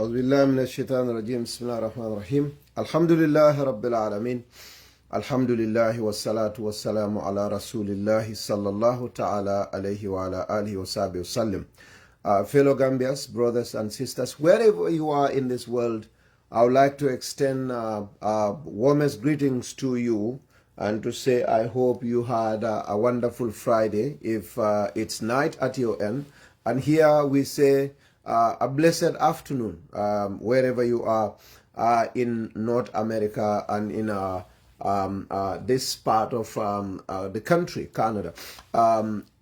أعوذ بالله من الشيطان الرجيم بسم الله الرحمن الرحيم الحمد لله رب العالمين الحمد لله والصلاة والسلام على رسول الله صلى الله تعالى عليه وعلى آله وصحبه وسلم. Fellow Gambians, brothers and sisters, wherever you are in this world, I would like to extend warmest greetings to you and to say I hope you had a wonderful Friday if it's night at your end. And here we say a blessed afternoon wherever you are in North America and in this part of the country, Canada.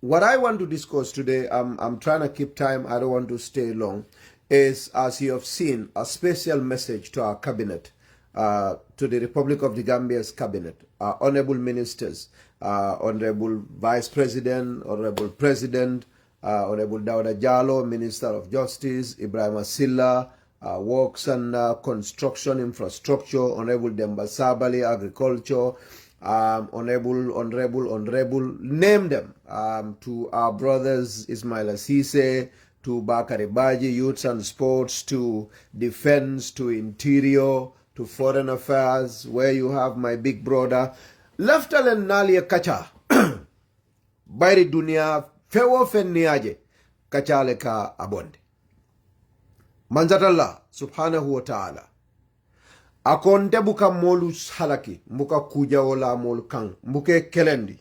What I want to discuss today, I'm trying to keep time, I don't want to stay long, is, as you have seen, a special message to our cabinet, to the Republic of the Gambia's cabinet, honorable ministers, honorable vice president, honorable president, Honorable Dawda Jallow, Minister of Justice, Ibrahim Asilla, Works and Construction Infrastructure, Honorable Demba Sabali, Agriculture, Honorable, name them, to our brothers Ismail Asise, to Bakari Baji, Youth and Sports, to Defense, to Interior, to Foreign Affairs, where you have my big brother, Lieutenant Nalia Kacha, Bairi Dunia, fewo fenniyaje kacale ka abonde manzatallah subhanahu wa ta'ala akonde buka molu halaki mbuka kujawola mol kan mbuke kelendi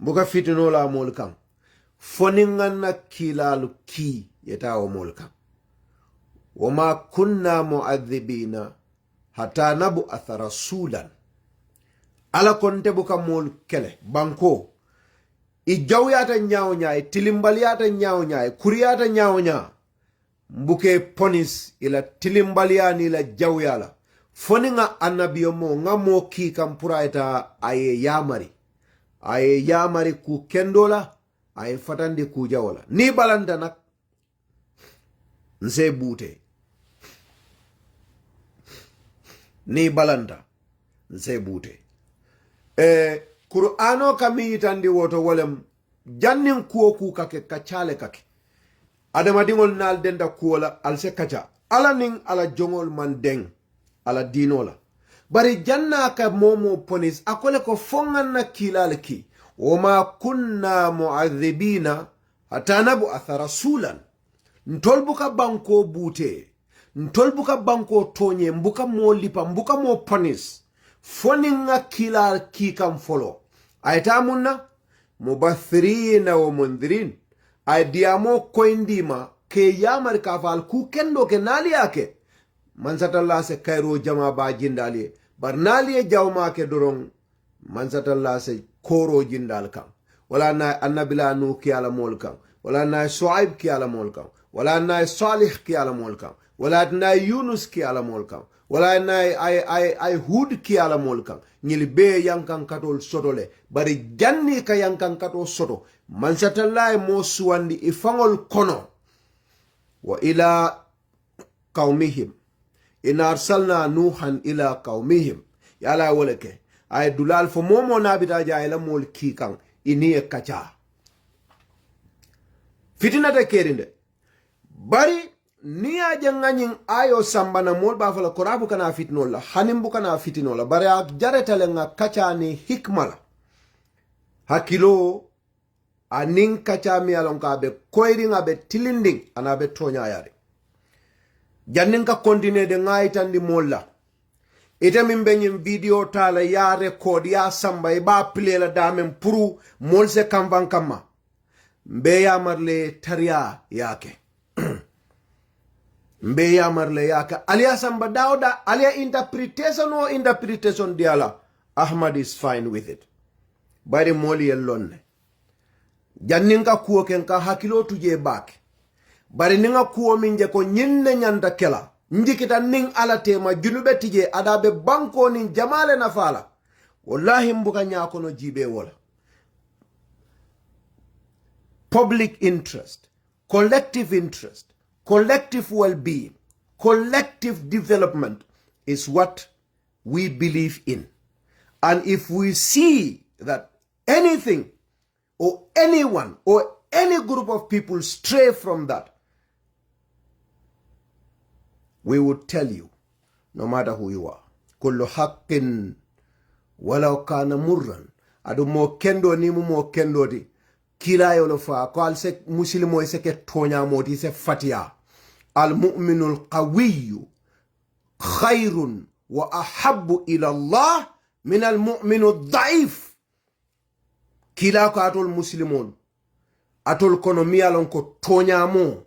mbuka fitinola mol kan foninganna kilalu ki yetawo mol kan wama kunna mu'adhibina hatta nab'atha rasulan ala konde buka mol kele banko I jawyata nyaaw nyaay tilimbaliata nyaaw nyaay kuriyata nyaaw nya mbuke ponis ila tilimbaliani ila jawyala foninga annabiyo mo ngamo ki kampuraita aye yamari ku kendola aye fatandi ku jawla ni balanda nak nse bute ni balanda nse bute Qur'ano kami yitandi woto wolem jannin kuwo ku kake kacale kake adama dingol nal denda kuwola alse kaca ala ning ala jongol man deng ala dinola bari janna ka momo ponis akole ko fongan na kilale ki wama kunna mu'adhibina hatta nab'atha rasulan ntolbuka banko bute ntolbuka banko tonye mbuka mo lipa mbuka mo ponis foninga kilal ki kam folo aytamunna mubathirina wa mundhirin ay diamo koindima ke yamar kafal ku kendo ke nali yake mansatalla se kairo jama ba jindali bar nali jawma ke dorong mansatalla se koro jindal kam wala na annabila nu ki ala mol kam wala na shuaib ki ala mol kam wala na salih ki ala mol kam wala na yunus ki ala mol kam wala na ay hud ki ala mol kam ñili be yankan katol sotole bari janni ka yankan kato soto mansatalla mo suwandi ifangol kono wa ila qaumihim in arsalna nuhan ila qaumihim yala woleke ay dulal fo momo nabita jayla mol ki kan ini kacha fitina ta kerinde bari ni aja nganying ayo sambana mol ba fala korabu kana fitnola hanimbu kana fitinola bari ak jaretale nga kacha ni hikmala hakilo anin kacha mi alonka be koyri nga be tilinding ana be tonya yare jannin ka kontine de ngaitandi molla ite min benyin video tala ya record ya samba ba plela damen puru molse kamvan kama mbe yamarle tariya yake mbe yamarle yake aliya samba dawda aliya interpretation diala Ahmad is fine with it bari moli yellonne janninga kuwo ken ka hakilo tuje bake bari ninga kuwo minje ko nyinne nyanda kela njikita ning ala tema junube tije adabe banko nin jamale na fala wallahi mbuka nyako no jibe wala public interest, collective well-being, collective development is what we believe in. And if we see that anything or anyone or any group of people stray from that, we would tell you, no matter who you are. Kullu haqqin walau kana murran. Adu mo kendo ni mo kendo di. Kila yolo fa ko al se muslimo se ke tonya moti se fatia. Al mu'minul qawiyyu khairun wa ahabbu ila Allah min al mu'minu dhaif. Kila ko atol muslimon atol kono miyalon ko tonya mo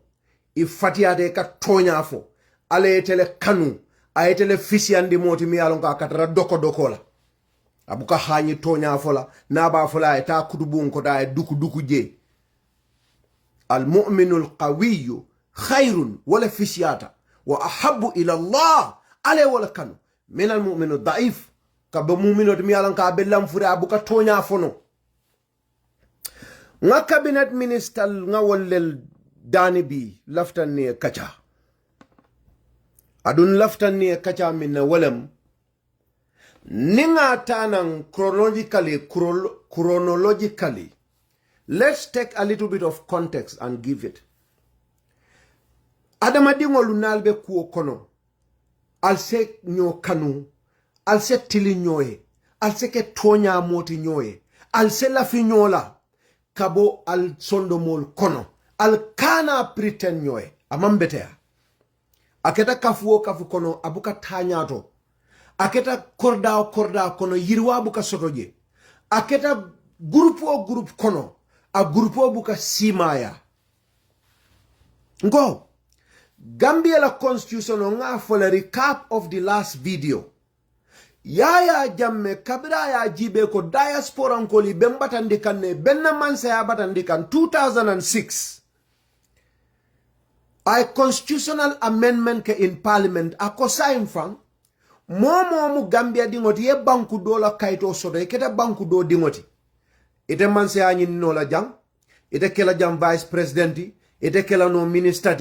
I fatia de ka tonya fo ale tele kanu ayetele fisiandi moti miyalon ka katara doko la abuka hanyi tonya fola na ba fola eta kudubun ko da duku je al mu'minul qawiyyu khairun wala fisiata wa ahabbu ila Allah ale wala kanu min al mu'minu dhaif ka be mu'minu de miyalon ka bellam fura abuka tonya fono nga cabinet minister nga wollel dani bi laftan ne kacha adun laftan ne kacha min walam ninga tanan chronologically let's take a little bit of context and give it adama dingolu nalbe kuo kono alse nyo kanu alse tili nyoe alse ke tonya moti nyoe alse la finyola kabo al sondomol kono al kana pretend nyoe amambetea aketa kafu kono abuka tanyato aketa korda kono yirwa buka sotoje aketa group kono a grupo buka simaya ngo Gambia la constitution nga for a recap of the last video Yaya Jamme kabira ya jibe ko diaspora nkoli bembatandikan ne benna mansa ya batandikan 2006 a constitutional amendment ke in parliament akosa infang momo Gambia dingoti ye banku do la kaito sodo keta banku do dingoti ite mansa ya nyin no la jang ite kela jang vice president ite kela no minister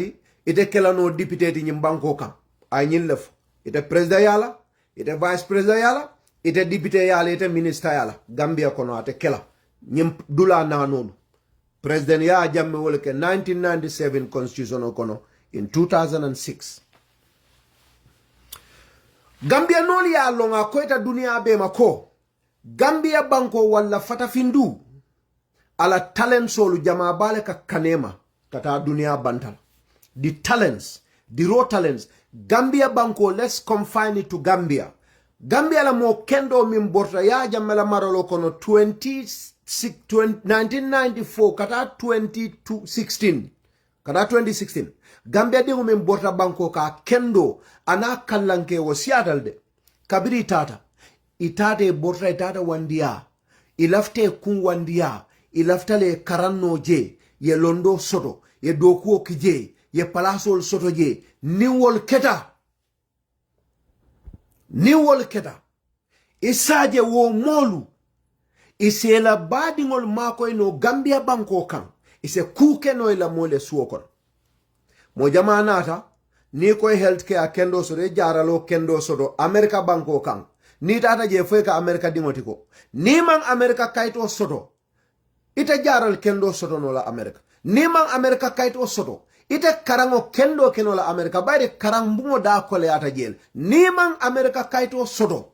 ite kela no député nyim banko kam ay nyin lef ite president yala ite vice president yala ite député yala ite minister yala Gambia kono ate kela nyim dula na nonu president ya jamme wole ke 1997 constitution kono in 2006 Gambia noli ya longa koita dunia be mako Gambia banko wala fatafindu ala talent solu jama bale ka kanema kata dunia bantal the talents the raw talents Gambia banko let's confine it to Gambia la mo kendo mimborta ya jamela marolo kono 1994 kata 2016 Gambia dingo mimborta banko ka kendo ana kallanke wo Seattle de kabiri itate borta itata wandia ilafte kun wandia ilaftale karanno je ye londo soto ye dokuo kije ye palasol soto je niwol keta isaje wo molu isela badingol mako no Gambia banko kan ise kuke no ila mole suokon mo jamanata ni koy healthcare kendo so de jaralo kendo sodo America banko kan ni tata je foy ka America dingoti ko ni man America kayto sodo ite jaral kendo sodo no la America ni man America kayto sodo ite karango kendo keno la America bayde karambungo da kole ata jel ni man America kayto sodo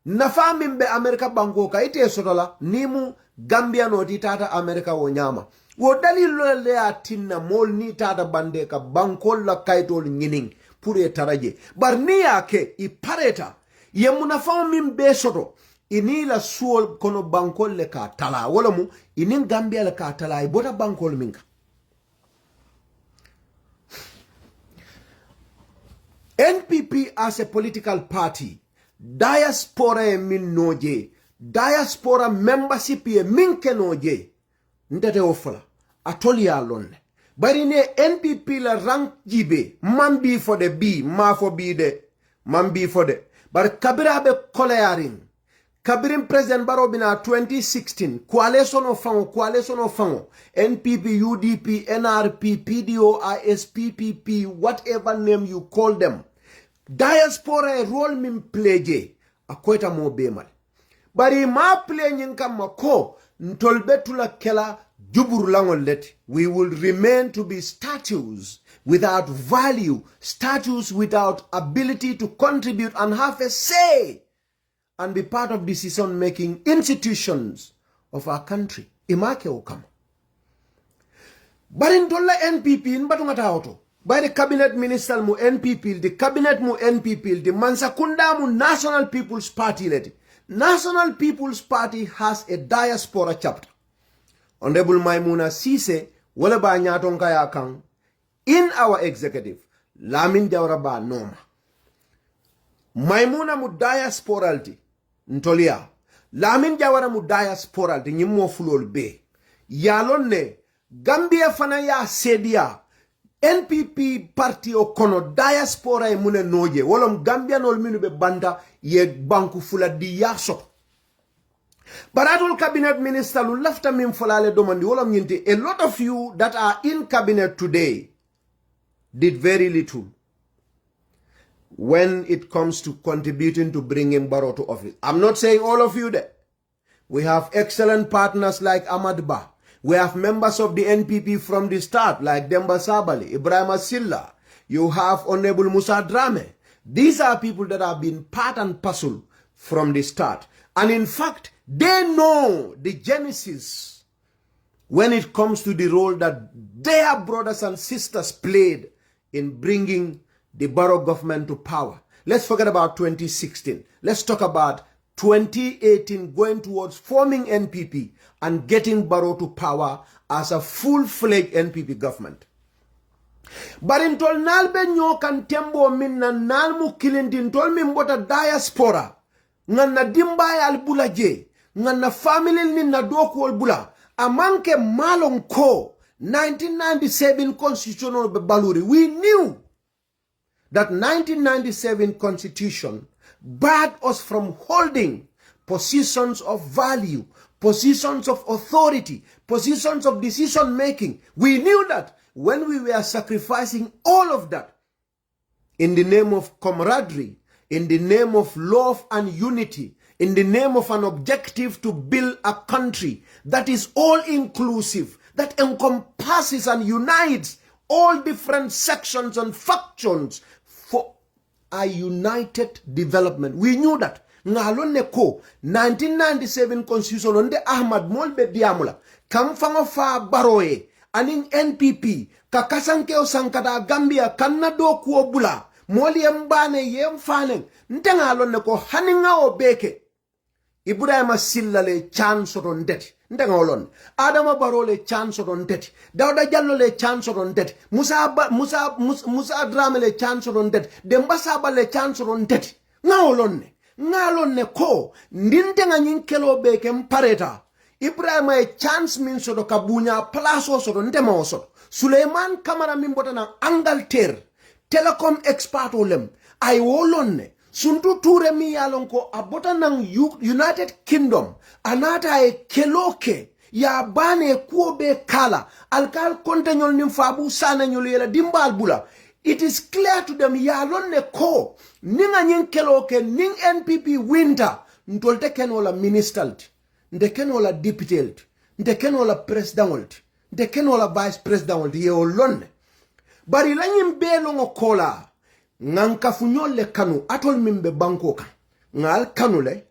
nafa mimbe America banko ka ite sodo la nimu Gambia no di tata America wo nyama wo dalilo le atinna mol ni tata bande ka banko la kayto ngining pour taraje bar ni yake I pareta ye munafa mimbe sodo ini la suol kono bankol le ka tala wala mu inin Gambia le ka tala ibota bankol minka NPP as a political party diaspora e min noje diaspora membership e min ke noje ndete ofala atoli ya lonne bari ne NPP la rank jibe mambi for the B ma for B de mambi for the bar kabira be koleyarin kabirin president barobina 2016 coalition of fango NPP UDP NRP PDO ISPPP whatever name you call them diaspora e role min pleje akoita mo bemal bari ma play nyin kam ko ntolbetula kela jubur langol let we will remain to be statues without value, statues without ability to contribute and have a say and be part of decision-making institutions of our country. Imake okam. But in Tola NPP, in Batungata Auto, by the cabinet minister mu NPP, the cabinet mu NPP, the Mansakunda mu National People's Party led. National People's Party has a diaspora chapter. Honorable Maimuna Sise, wala ba nyaton kaya kang, in our executive, Lamin Jawraba Noma. Maimuna mu diasporality, Ntolia. Lamin Jawara mu diasporality, nyimo fulol be. Yalone, Gambia fana ya sedia, NPP party o kono diaspora e mune noje. Wolom Gambia nol minu be banda ye banku fula di yaso. Baratul cabinet minister lu lafta min folale domandi wolom nyinti. A lot of you that are in cabinet today did very little when it comes to contributing to bringing Barrow to office. I'm not saying all of you there. We have excellent partners like Ahmad Ba. We have members of the NPP from the start like Demba Sabali, Ibrahim Silla. You have Honorable Musa Drame. These are people that have been part and parcel from the start. And in fact, they know the genesis when it comes to the role that their brothers and sisters played in bringing the Barrow government to power. Let's forget about 2016. Let's talk about 2018 going towards forming NPP and getting Barrow to power as a full-fledged NPP government. But in tol nalbe nyokan tembo minna nalmu kilindin tol mimbota diaspora nganna dimba al bulaje nganna family ni na doku al bula amanke malon ko 1997 constitutional baluri. We knew that 1997 constitution barred us from holding positions of value, positions of authority, positions of decision making. We knew that when we were sacrificing all of that in the name of camaraderie, in the name of love and unity, in the name of an objective to build a country that is all inclusive, that encompasses and unites all different sections and factions for a united development. We knew that. Ngalone ko 1997 constitution onde Ahmad Molbe Diamola kamfango fa baroye anin NPP kakasanke o sankada Gambia kanado kuo bula moli mbane yem fanen ndengalone ko haninga o beke Ibrahim Silla le chance on det ndengalon Adama Barrow le chance on det Dawda Jallo le chance on det Musa Drame le chance on det Demba Saba le chance on det ngalon ko ndinte nga nyinkelo beke mpareta Ibrahima e chance min sodo kabunya plaso sodo ndema osodo Suleiman Kamara mimbota na Angleterre telecom expert olem ay wolonne suntu ture mi yalon ko abota nang United Kingdom anata e keloke ya bane kuobe kala alkal kontenyol nim fabu sana nyol yela dimbal bula. It is clear to them yalonne ko ninga nyin keloke ning NPP winter ntolte kenola ministeralty nde kenola deputy nde kenola president nde kenola vice president ye olonne bari lanyim belo ngokola nganka funyole kanu atol mimbe bankoka ngal kanule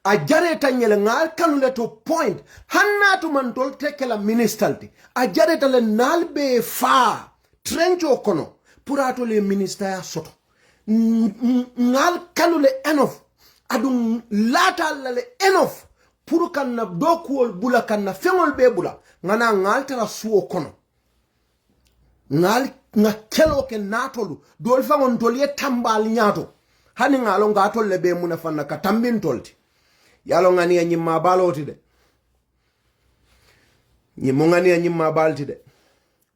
a jareta nyele ngal kanule to point hanna to man tol tekela ministeralty a jareta le nalbe fa trencho kono purato le ministère soto ngal kanule enough adum lata lale enough pour kan na dokuol bula kan na fengol be bula ngana ngaltara suo kono ngal nga kelo ke natolu dol fangon tol ye tambal nyato hani ngalo ngatol le be muna fanna ka tambin tolti yalo ngani ya nyimma baloti de nyimo ngani ya nyimma balti de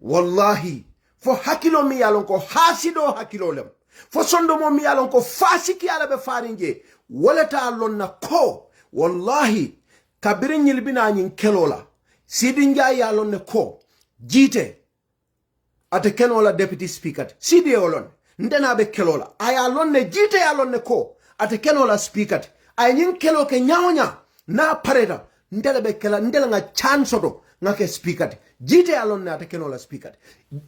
wallahi fo hakilo mi yalon ko hasido hakilo lem fo sondo mo mi yalon ko fasiki ala be farinje wala ta lonna ko wallahi kabirin yilbina nyin kelola sidin ja yalon ne ko jite ate kenola deputy speaker sidi olon ndena be kelola aya lonne jite ya lonne ko ate kenola speaker ay nyin kelo ke nyaonya na pareta ndele be kela ndele nga chansodo ngake speaker jite ya lonne ate kenola speaker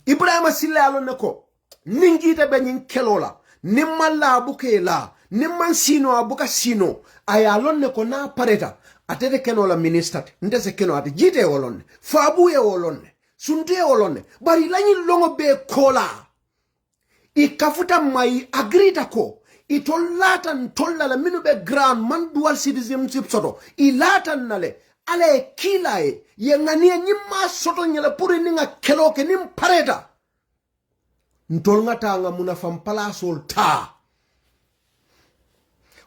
ibrahima silla ya lonne ko ningite be nyin kelola nimalla buke la nimman sino abuka sino aya lonne ko na pareta ate kenola minister ndese keno ate jite olonne fabuye olonne sunte olone bari lanyi longo be kola ikafuta mai agrita ko itolata ntolla la minu be grand man dual citizenship soto ilata nale ale kilae ye ngani nyima soto nyela puri ninga keloke nim pareta ntol ngata nga munafam palasol ta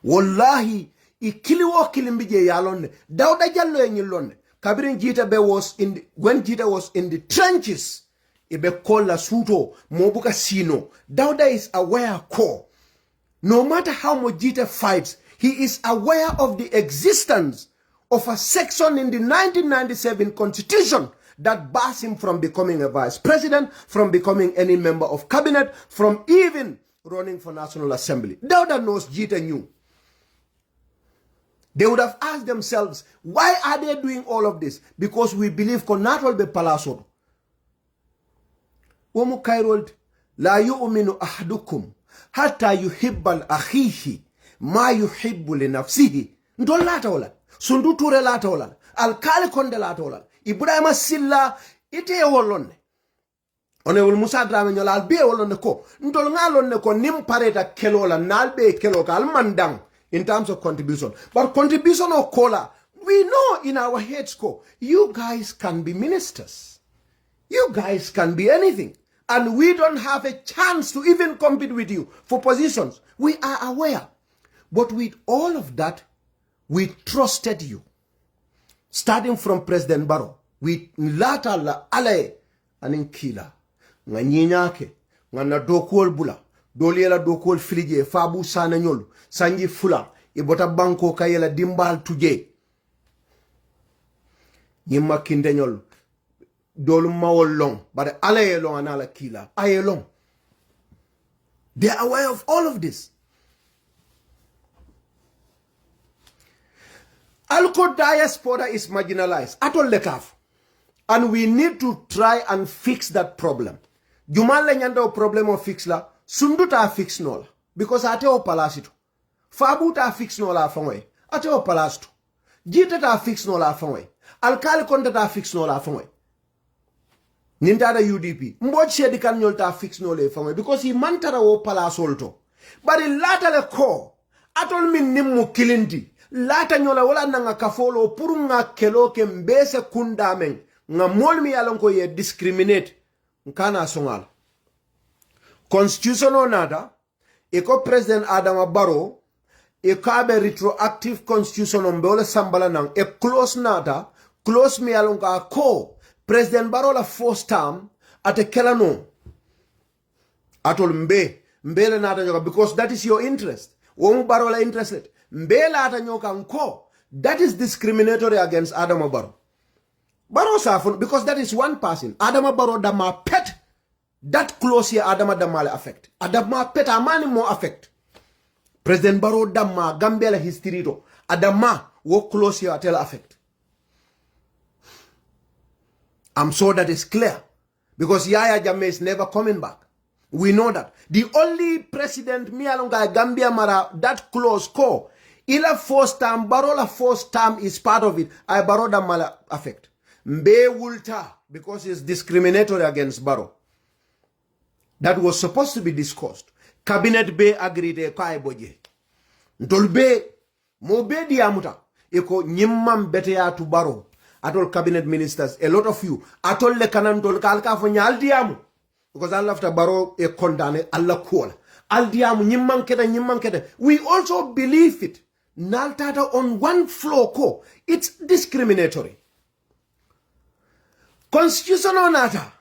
wallahi ikili wo kilimbije yalonne dawda jallo e nyillonne kabirin jita be when jita was in the trenches ibe kola suto mobuka sino Dauda is aware ko no matter how much jita fights he is aware of the existence of a section in the 1997 constitution that bars him from becoming a vice president, from becoming any member of cabinet, from even running for National Assembly. Dauda knows jita knew. They would have asked themselves, why are they doing all of this? Because we believe Konatol be palasod. Womu kairold la yu'minu ahadukum hatta yuhibbal akhihi ma yuhibbu li nafsihi. Ndol lata wala. Sundu ture lata wala. Alkali konde lata wala. Ibrahima silla ite wolonne. Honorable Musa Drame nyola albe wolonne ko. Ndol ngalonne ko nim pareta kelola nalbe keloka almandang. In terms of contribution. But contribution of cola, we know in our heads, you guys can be ministers. You guys can be anything. And we don't have a chance to even compete with you for positions. We are aware. But with all of that, we trusted you. Starting from President Barrow, we lata la ale aninkila. Nga nyinyake, nga na dokuol bula. Doliela dokol filije fabu sana nyolu sanji fula ibota banko kayela dimbal tuje nyima kinde nyolu dolu mawol long but alaye long anala kila aye long. They are aware of all of this. Alko diaspora is marginalized atol lekaf, and we need to try and fix that problem. Jumal le nyanda problem of fix la sundu ta fix nola because ate o palasito fabu ta fix nola fanwe ate o palasito jita ta fix nola fanwe alkali konta ta fix nola fanwe ninta da UDP mboj shedi kan nyol ta fix nola fanwe because he mantara o palasolto bari lata le ko atol min nimmu kilindi lata nyola wala nanga kafolo pour nga kelo ke mbese kundamen nga molmi yalon ko ye discriminate nkana songal constitutional nada eko president Adama Barrow eko abe retroactive constitutional mbole sambala nang e close nada close mi alonga ko president Barrow la first term ate kelano atol mbele nada nyoka because that is your interest womu Barrow la interested mbele ata nyoka nko that is discriminatory against Adama Barrow. Barrow safun because that is one person. Adama Barrow dama pet that close here Adama damale affect. Adama pet amani mo affect. President Barrow dama Gambia la history to. Adama wo close here atel affect. I'm sure that is clear. Because Yaya Jammeh is never coming back. We know that. The only president me alonga Gambia mara that close ko. Ila first term, Barrow la first term is part of it. I Barrow damale affect. Mbe wulta because it's discriminatory against Barrow. That was supposed to be discussed. Cabinet be agreed kai boje. Ndolbe mo be diamuta iko nyimman beteya to baro atol cabinet ministers, a lot of you atol le kanantol kalka fo nyal diamu because Allah after baro e condamné Allah kola al diamu nyimman kede we also believe it naltata on one floor ko it's discriminatory constitution onata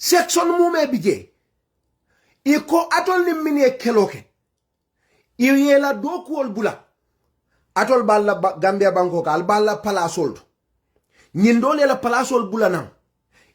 section mume bije iko atol ni mini keloke yela dokuol bula atol balla Gambia banko ka al balla palasol nyindole la palasol bula nam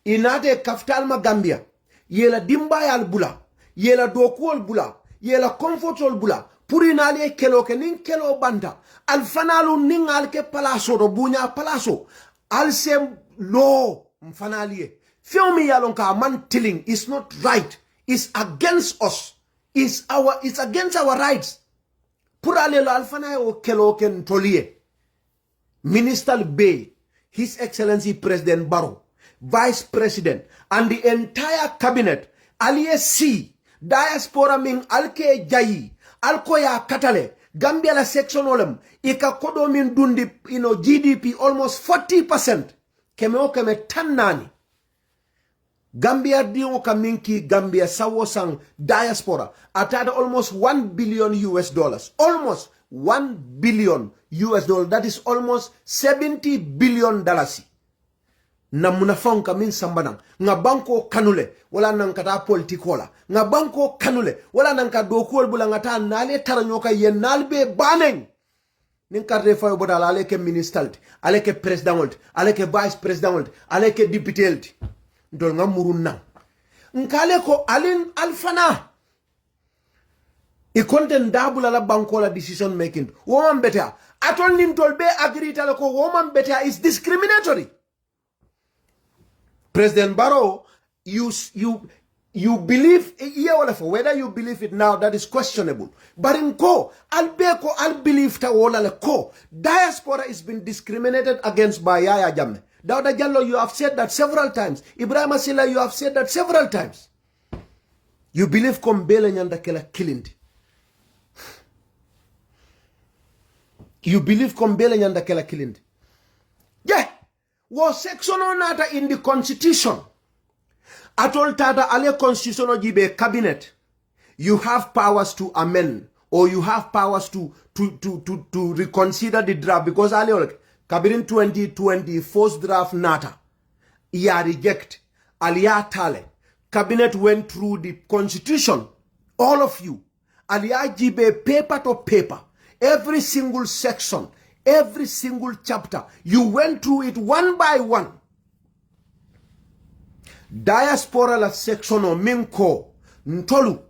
inate kaftal ma Gambia yela dimbayal bula yela dokuol bula yela comfortol bula puri nale keloke nin kelo banda al fanalu nin al ke palaso do bunya palaso al sem lo mfanalie filmi yalon ka man tilling is not right, is against us, is against our rights. Purale lo alfana o keloken tolie. Minister Bay, His Excellency President Barrow, Vice President, and the entire cabinet, aliye si, diaspora ming alke jayi, alkoya katale, Gambia la section olem, ika kodo min dundi, GDP almost 40%, keme tannani. Gambia diyo kaminki Gambia sawosang diaspora atada almost $1 billion US. Almost $1 billion US. That is almost $70 billion. Na munafonka min sambanang. Nga banko kanule. Wala nang kata politikola. Nga banko kanule. Wala nang kadokuol bulangata nale taranyoka yenalbe baneng. Ninka refayo bodala aleke ministalti. Aleke president. Aleke vice president. Aleke deputy. Ndol nga murunna nkale ko alin alfana e konten dabula la bankola decision making woman better atol nim tol be agree tala ko woman better is discriminatory. President Barrow, you believe whether you believe it now, that is questionable, but in ko albeko al believe ta wala le ko diaspora is been discriminated against by Yaya Jammeh. Dauda Jallo, you have said that several times. Ibrahim Asila, you have said that several times. You believe Kombele Nyanda Kela killing. You believe Kombele Nyanda Kela killing. Yeah. Was section on nata in the constitution. Atol tada ale constitution jibe cabinet. You have powers to amend or you have powers to reconsider the draft because ale Kabirin 2020 first draft nata. Ya reject. Aliya tale. Cabinet went through the constitution. All of you. Aliya jibe paper to paper. Every single section. Every single chapter. You went through it one by one. Diaspora la section o minko. Ntolu.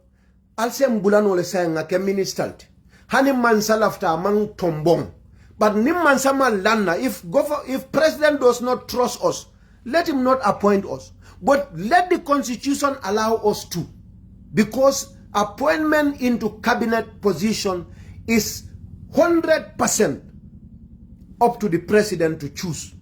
Alse mbulano le sayenga ke ministalti. Hani mansalafta mang tombong. But Nimman Sama Lana, if President does not trust us, let him not appoint us. But let the Constitution allow us to. Because appointment into cabinet position is 100% up to the President to choose.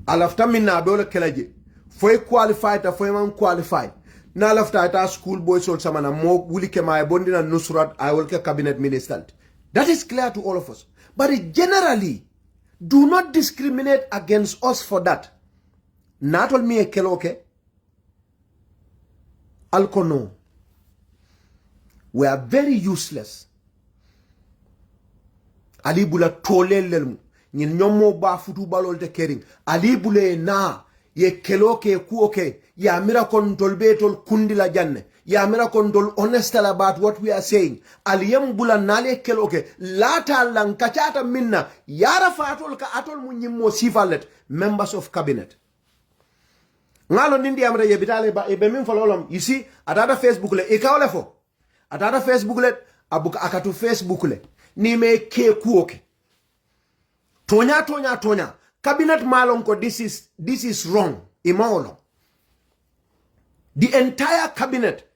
Alafta minna abole kelaje. Foi qualified ta foi man qualified. Na alafta ita school boys or samana mo wuli ke ma bondina nusrat I will ke cabinet minister. That is clear to all of us. But generally, do not discriminate against us for that. Not all me a keloke. Alkono. We are very useless. Ali bula tole lelmu. Nyin nyomo ba futu balol te kering. Ali bule na ye keloke kuoke. Ya mira kontol tol kundila janne. Ya mira kondol honest about what we are saying. Aliyem bula nale keloke. Lata lang kachata minna. Yara fatol ka atol munyimo sifalet. Members of cabinet. Ngalo nindi amre yebitale ba ebe min fololom. You see, atata Facebook le. Ika olefo. Atata Facebook le. Abuka akatu Facebook le. Ni me ke kuoke. Tonya. Cabinet malonko this is wrong. Imaolo. The entire cabinet.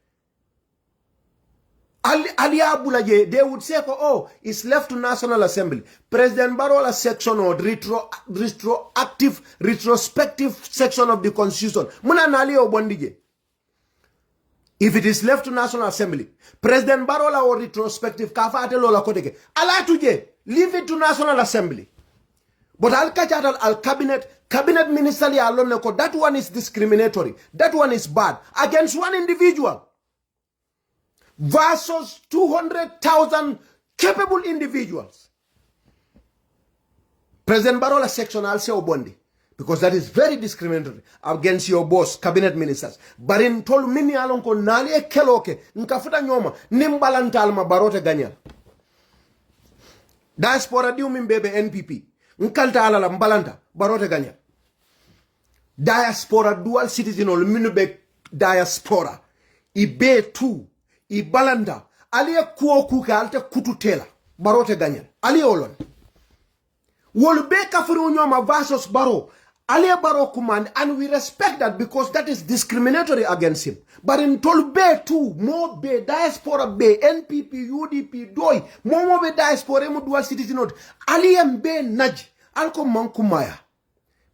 Aliya Bulaje, they would say, oh, it's left to National Assembly. President Barola section or retrospective section of the Constitution. Muna nali obondije. If it is left to National Assembly, President Barola or retrospective kafa lola koteke. Ala tuje, leave it to National Assembly. But al kachatal al cabinet minister li alone ko, that one is discriminatory. That one is bad against one individual versus 200,000 capable individuals. President Barola section I'll say obondi, because that is very discriminatory against your boss, cabinet ministers. Barin tol mini alon ko nali e keloke nkafuta nyoma nimbalanta alma barote ganyal. Diaspora diu mimbebe NPP nkalta alala mbalanta barote ganyal. Diaspora dual citizen ol minube diaspora ibe tu ibalanda aliye kuo kuka alte kututela barote ganyal aliye olon wolbe kafuru nyoma versus baro aliye baro command, and we respect that because that is discriminatory against him. But in Tolbe too, more be diaspora be NPP UDP doi more be diaspora mo dual citizen not aliye be naj alko mankumaya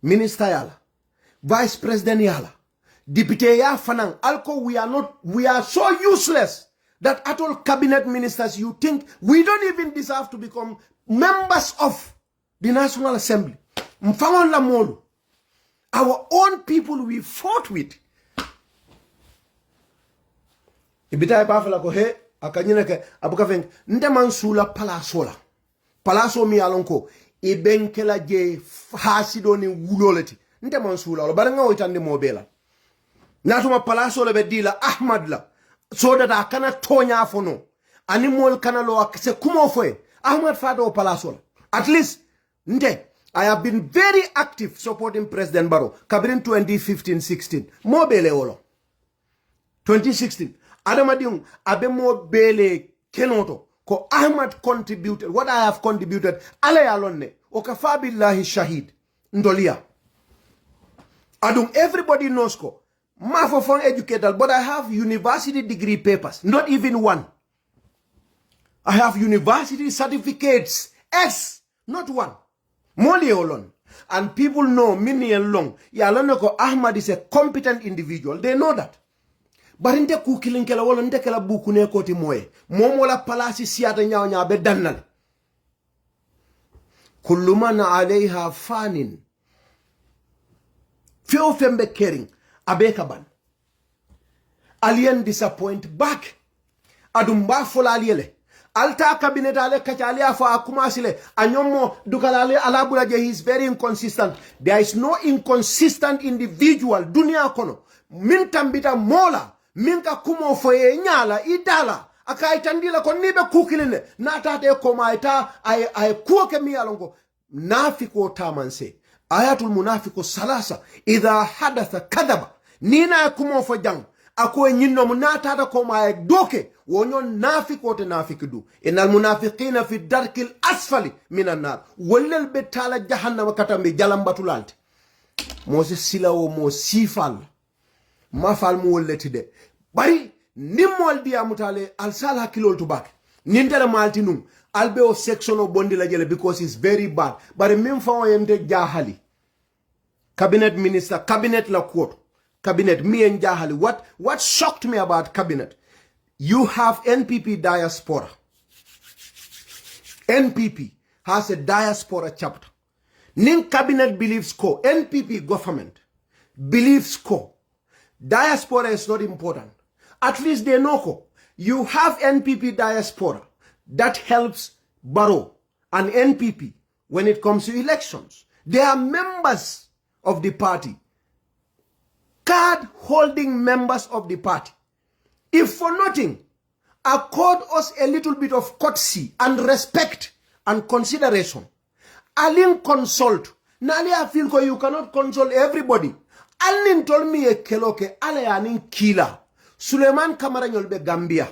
minister yala vice president yala deputy ya fanang alko we are so useless that at all cabinet ministers you think we don't even deserve to become members of the National Assembly. Mfangon la molu. Our own people we fought with. Ibita bafala ko he akanyina ke abuka veng ndeman sula palasola. Palaso mi alonko ibenkela je hasido ni wuloleti. Ndeman sula lo baranga witande mobela. Natuma palaso le bedila Ahmad la so that akana tonya fono. Animal kana lo akse kumo foe. Ahmad fado palaso. At least nde I have been very active supporting President Barrow. Kabirin 2015-16. Mo bele olo. 2016. Adamadiung abe mo bele kenoto. Ko Ahmad contributed. What I have contributed. Ale alone. Okafa billahi shahid. Ndolia. Adung everybody knows ko. Mafofong educated. But I have university degree papers. Not even one. I have university certificates. S. Not one. Moli olon. And people know mini and long. Yalonoko Ahmad is a competent individual. They know that. But in the cooking kela wala nte kela buku ne koti moe. Momola palasi siata nyao nya be dannal. Kullu man alayha fanin. Feo fembe caring. Abeka ban. Alien disappoint back. Adumba fola aliele. Alta cabinet ale kachali afa akumasile anyomo dukalale alabulaje. He is very inconsistent. There is no inconsistent individual dunia kono mintambita mola minka kumo foye nyala idala akaitandila konibe kukiline natate komaita ay kuoke mi alongo nafiko tamanse ayatul munafiqu salasa idha hadatha kadhaba nina kumo fo jang ako nyinno munata ko ma doke wonyo nafiko te nafikidu innal munafiqina fi darkil asfali minan nar wallal betala jahannam katambe jalambatulante mo se silawo mo sifal mafal mo wolleti de bari nimol dia mutale al sala kilol tubak nindere maltinum albe o section o bondi la jele because it's very bad but mem fa yende jahali cabinet minister cabinet la quote cabinet, me and Jahali. What shocked me about cabinet? You have NPP diaspora. NPP has a diaspora chapter. Ning cabinet believes co. NPP government believes co. Diaspora is not important. At least they know co. You have NPP diaspora that helps Barrow and NPP when it comes to elections. They are members of the party. Card-holding members of the party. If for nothing, accord us a little bit of courtesy and respect and consideration. Alin consult. Nali I feel ko you cannot consult everybody. Alin told me a keloke ale anin kila. Suleiman Kamara nyolbe Gambia.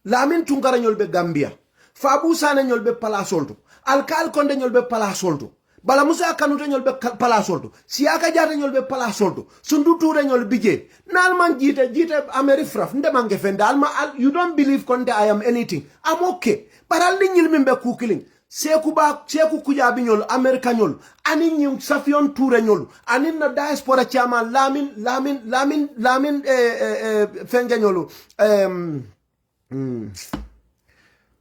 Lamin Tungara nyolbe Gambia. Fabu Sane nyolbe Palasolto. Alkal Konde nyolbe Palasolto. Bala Musa Kanute nyolbe Palasolto. Siaka Jata nyolbe Palasolto. Sundu Ture nyolbe bije. Nalman jite Amerifraf. Ndemange fenda. You don't believe Konde I am anything. I'm okay. But I'll nyilmimbe kukiling. seku kujabi nyol Amerika nyol ani nyim Safion Touré nyol ani na diaspora chairman Lamin fenga nyolu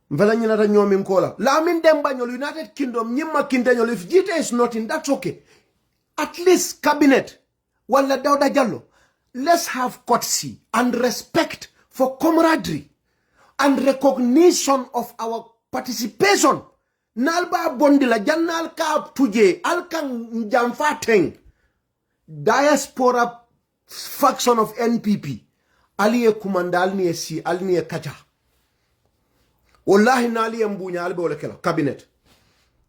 mvala nyina ta nyomi kola Lamin Demba nyol United Kingdom nyimma kinde nyol. If Jita is not in, that's okay. At least cabinet wala Dawda Jallow, let's have courtesy and respect for camaraderie and recognition of our participation. Nalba bondila jannal ka tuje alkan jamfateng diaspora faction of NPP aliye kumanda alniye si alniye kacha wallahi naliye mbunya albe wala kala cabinet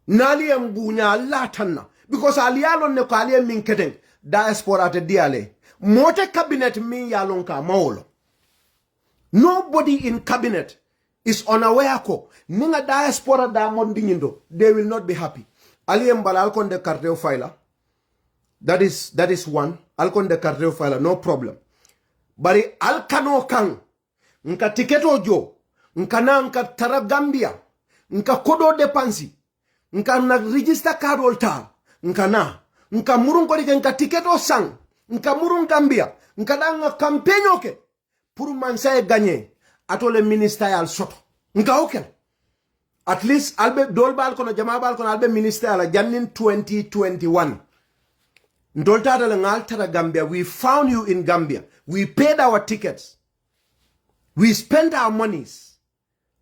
naliye mbunya la tanna because aliyalon ne ko aliye min keten diaspora te diale mote cabinet min yalon ka mawolo. Nobody in cabinet is unaware ko ninga diaspora da mondingindo, they will not be happy. Aliyem bala alkonde carteo filer. That is one. Alkonde carteo filer, no problem. Bari alkano kang nka tiketo jo nka tara Gambia nka kodo depansi nka na register card olta nka murun ko nka tiketo sang nka murun Gambia nka danga campaign oke pour mansaye gagner atole ministerial soto nka okel. At least albe dolbal kono jama bal kono albe ministerial jannin 2021 ndolta dala ngal tara Gambia. We found you in Gambia. We paid our tickets. We spent our monies.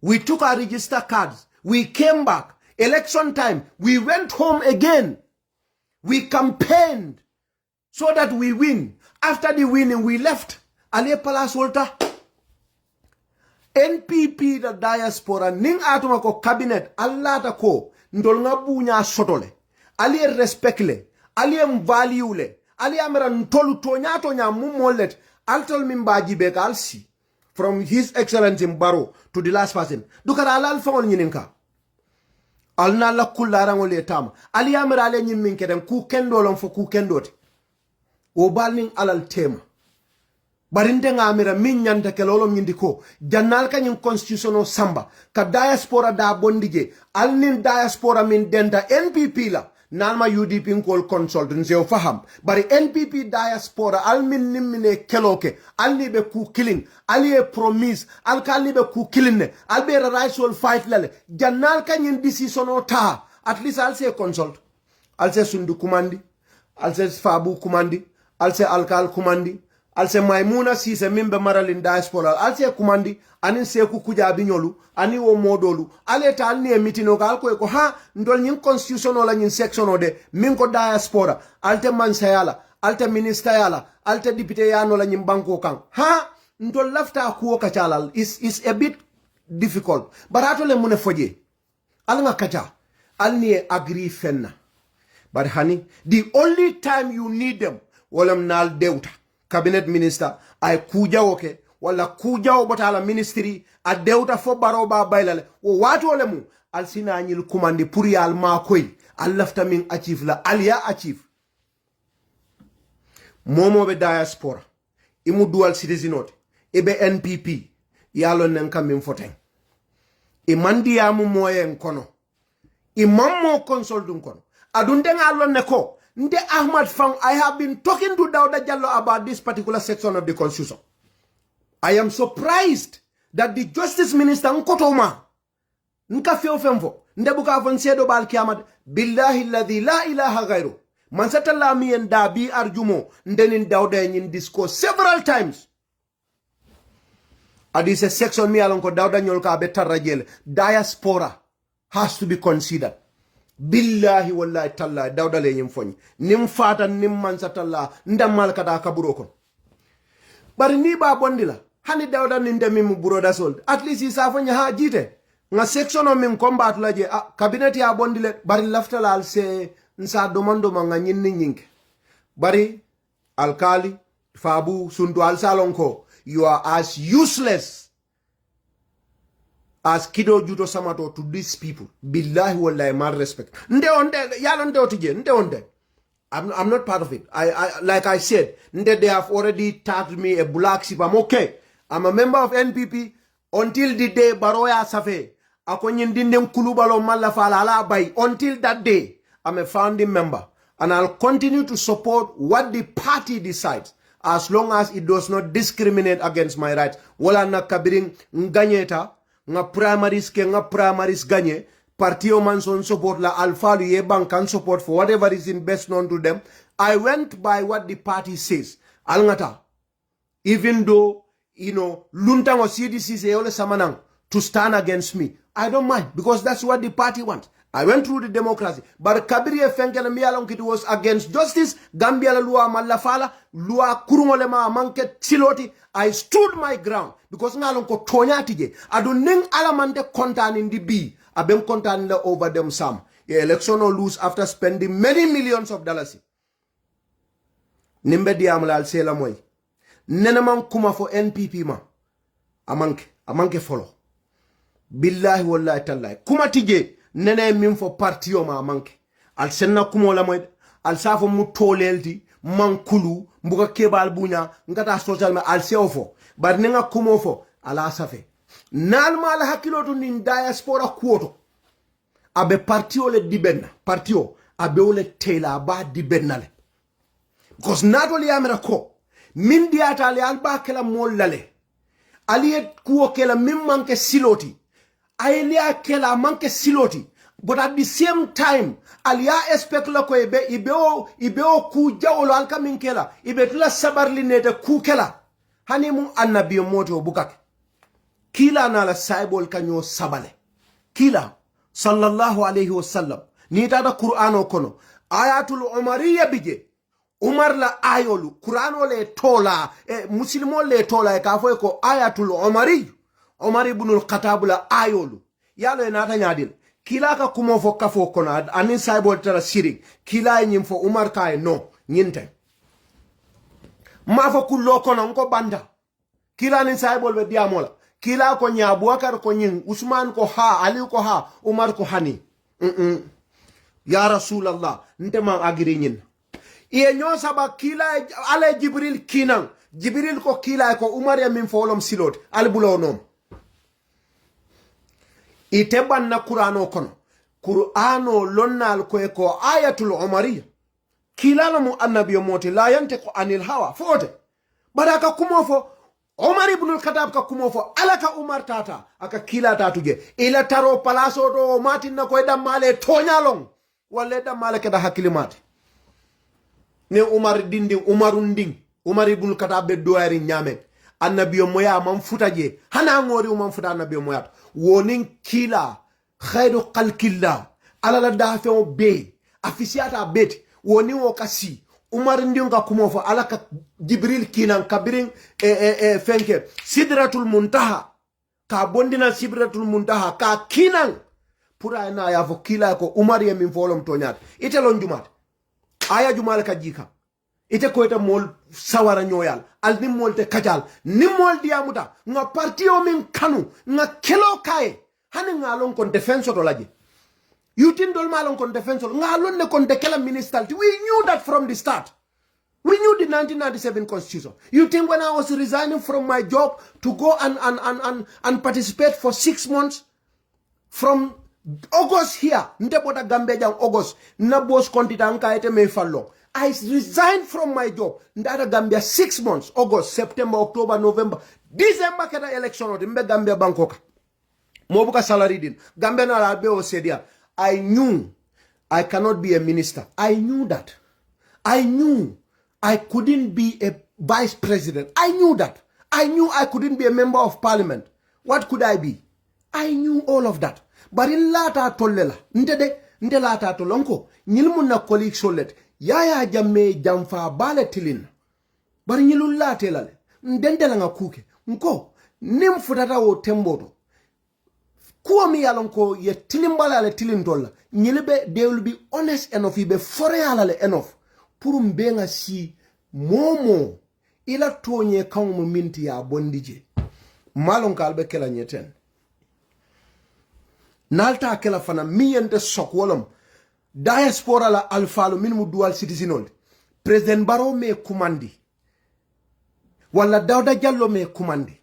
We took our register cards. We came back. Election time, we went home again. We campaigned so that we win. After the winning, we left. Ale Palace Volta. NPP the diaspora ning atuma ko cabinet Allah ta ko ndol nga bunya sotole. Ali respect le. Ali value le. Ali amera ntolu tonya mumolet. Altol mimbaji beka alsi. From His Excellency Mbaro to the last person. Dukara alal fangol nyininka. Alna la kullarang ole tam. Ali amera ale nyimin keden ku kendo lon fo ku kendote. O balning alal tema. Barinde nga amera min nyanta kelolom nyindiko. Jannal ka nyin constitutional samba. Ka diaspora da bondije. Alnin diaspora min denta NPP la. Nalma UDP nkol consultant zeo faham. Bari NPP diaspora almin nimmine keloke. Alni be ku killing. Ali e promise. Alkalni be ku killing ne. Albe rights will fight lele. Jannal ka nyin decision o ta. At least I'll say consult. I'll say sundu kumandi. I'll say fabu kumandi. I'll say alkal kumandi. I'll say Maimuna Sise mimbe maralin diaspora. I'll say kumandi. Anin seku kuja binyolu. Ani wo modolu. Aleta alni e mitino ka alko eko ha. Ndol nyin constitution ola nyin section ode. Minko diaspora. Alte mansayala. Alte ministeriala. Alte dipite yano la nyin banko kang. Ha. Ndol lafta kuo kachalal. Is a bit difficult. But atole mune foje. Alnga kacha. Alni e agree fenna. But honey, the only time you need them. Walam nal deuta. Cabinet minister ay kuja woke wala kuja obotala ministry a deuta fo baroba baylale o watu ole mu al sinanyil kumandi puri al makoy al lafta min achieve la alia achieve momo be diaspora imu dual citizenote ebe NPP yalo nen kam foten e mandiyamu moyen kono e mammo consultum kono adunde ngalon ne ko Nde Ahmad Fang, I have been talking to Dawda Jallow about this particular section of the Constitution. I am surprised that the Justice Minister Nkotoma, Nkafio Femfo, Ndebuka Fonsedo Bal Kiamad, Billahi Ladhi La ilaha Gairu, Mansatala mi and Dabi Arjumo, Ndenin Dawda in discourse several times. And this is a section me alonko Dawda Nyolka Betarajel, diaspora has to be considered. Billahi wallahi tallahi Dawda le nyimfoni nim fata nim mansatalla ndamal kada kaburoko bari ni ba bondila hani Dawda ni ndemi mu broda sold at least isafonya ha jite nga section o min combat laje cabinet ya bondile bari laftala al se nsa domando nga nyinni nyinke bari alkali fabu sundu al salonko you are as useless as Kido Juto Samato to these people. Billahi wallahi mal respect. Nde onde yalo nde otije nde onde. I'm not part of it. I like I said, nde they have already tagged me a black sheep. I'm okay. I'm a member of NPP until the day Baroya Safe ako nyindindem kulubalo malla fala ala bay. Until that day, I'm a founding member. And I'll continue to support what the party decides, as long as it does not discriminate against my rights. Wala na kabiring nganyeta, nga primaries ke nga primaries ganye, partio manson support la alfalu ye bank can support for whatever is in best known to them. I went by what the party says. Alngata, even though, luntang or CDC say ole samanang to stand against me, I don't mind, because that's what the party wants. I went through the democracy. But Kabiri Fenkel Mialong, it was against justice. Gambia la lua malafala, lua kurungolema amanke siloti. I stood my ground because ngalong ko tonya tije. Adu ning alamante kontan in the B. Abem kontan le over them some. Election or lose after spending many millions of dollars. Nimbe diamla al sela moy. Nenaman kuma for NPP ma. Amanke follow. Billahi wallahi tallahi. Kuma tije. Nene min fo partiyo ma manke al senna kumo la moy al safo mu tolelti mankulu mbuga kebal bunya ngata social me al sefo bar ninga kumo fo ala safe nal mal hakiloto nin diaspora kuoto abe partiyo le dibenna partiyo abe ole tela ba dibennale because natoli amera ko min diata le alba kala mollale aliye kuo kala min manke siloti Alia kela manke siloti, but at the same time, alia especula ko ibeo ku jawolo alka minkela, ibetula sabarli nete ku kela. Hanimu annabiyo moto bukake. Kila na la saibol kanyo sabale. Kila, sallallahu alayhi wasallam, ni tada Qur'ano kono, ayatul umariya bije, Umar la ayolu, Qur'ano le tola, muslimo le tola, kafo ko ayatul umariya. Omar ibn al-Khattab la ayolu yalo enata nyadil kila ka kumo fo kafo kono anin saibol tara siring kila nyim fo Umar kay no nyinte ma fo kullo kono nko banda kila nin saibol be diamola kila ko nya Abubakar ko nyin Usman ko ha Ali ko ha Umar ko hani ya Rasulullah ntema agiri nyin iye nyo saba kila ale Jibril kinan Jibril ko kila ko Umar ya min fo lom silot albulo nom ite banna Qur'ano kono Qur'ano lonnal ko ayatul umariya kilala mu annabiyo moti la yantiqu anil hawa fote baraka kumofo Umar ibn al-Khattab ka kumofo alaka Umar tata aka kila tatuje ila taro palaso do matin na koy dam male tonyalong wala dam male ke da hakilimati ne Umar dindi Umarun ding Umar ibn al-Khattab be doyari nyame annabiyo moya man futaje hana ngori man futa annabiyo moya wonin kila khairu khalqillah ala la dafo be afisiata bet woni wo kasi Umar ndinga kumofo alaka Jibril kinan kabirin fenke sidratul muntaha ka bondina sidratul muntaha ka kinan pura na ya fo kila ko Umar yemin folom tonyat ite lon jumat aya jumal ka jika ite ko ita mol sawara nyoyal al nim mol te kajal nim mol diamuta nga partio min kanu nga kelo kae hani nga lon kon defense to laje yutin dol malon kon defense nga lon ne kon de kala minister we knew that from the start. We knew the 1997 constitution. You think when I was resigning from my job to go and participate for 6 months from August here, Ndebota Gambia jang August, Nabos kontita anka ete me fallo. I resigned from my job. Ndata Gambia 6 months, August, September, October, November, December keta election odi mbe Gambia Bangkok. Mobuka salary din. Gambia na albe o sedia. I knew I cannot be a minister. I knew that. I knew I couldn't be a vice president. I knew that. I knew I couldn't be a member of parliament. What could I be? I knew all of that. But in lata tollela, nde lata tolonko, nyilmu na colleague solet, yaya jamme jamfa bale tilin. Bari nyilu late lale, ndendela nga kuke, nko, nim futata o temboto. Kuwa mi yalonko ye tilimbala ale tilintolla, nyilibe, they will be honest enough, ibe fore alale enough. Pour mbenga si momo ila tonye kangu minti ya bondije malon kalbe kela nyeten nalta kela fana miyente sok wolom diaspora la alfalo min mu dual citizenol president Barrow me kumandi wala Dawda Jallow me kumandi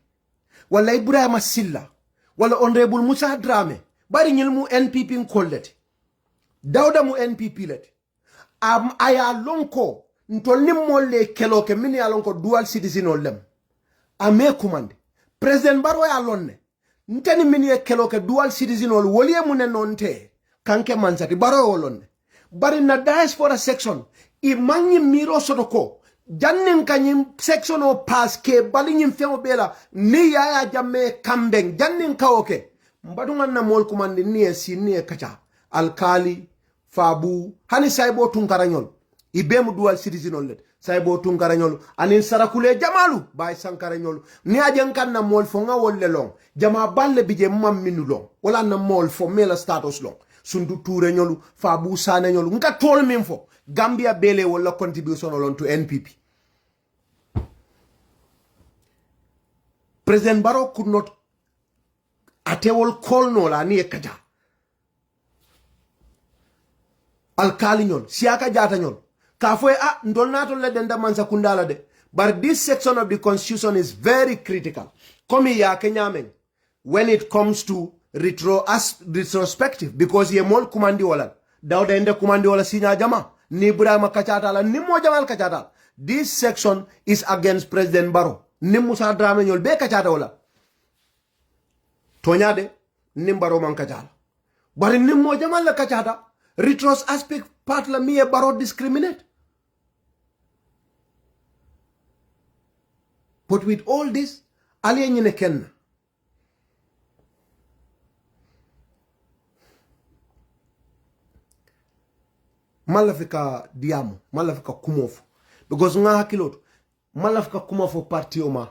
wala Ibrahima Silla wala honorable Musa Drame bari ñil mu NPP nkollete dawda mu NPP lete aya lonko ntol nim molle keloke min ya lonko dual citizen lem ame kumande president baro ya lonne ntani min ye keloke dual citizen woliye mu ne nonte kanke mansati baro wolonne bari na diaspora section i mangi miro sotoko jannen kanyim section o pass ke bali nyim femo bela ni yaya jamme kambeng jannen kawoke mbadungan na mol kumande ni e kacha alkali fabu hani saybo tunkaranyol ibemu dual citizen let saybo tunkaranyol anin sarakule jamalu bay sankaranyol ni ajen kan na mol fo nga wolle long jama balle bije mamminu long wala na mol fo mela status long sundu toure nyolu fabu sane nyolu nga tol min fo Gambia bele wala contribution on to NPP. President Barrow could not atewol call no la ni kaja alkali nyol siaka jata nyol kafoe ndol nato le denda mansa kundala de but this section of the constitution is very critical komi ya kenyameng when it comes to retrospective because ye mol kumandi wala dawda ende kumandi wala sinya jama ni Burama kachata la ni mo jamal kachata this section is against President Barrow ni Musa Drame nyol be kachata wala tonyade ni Barrow man kachata bari ni mo jamal la kachata retros aspect part la miye Barrow discriminate. But with all this, aliye nyine kenna. Malafika diamu, malafika kumofu. Because nga hakiloto, malafika kumofu parti oma.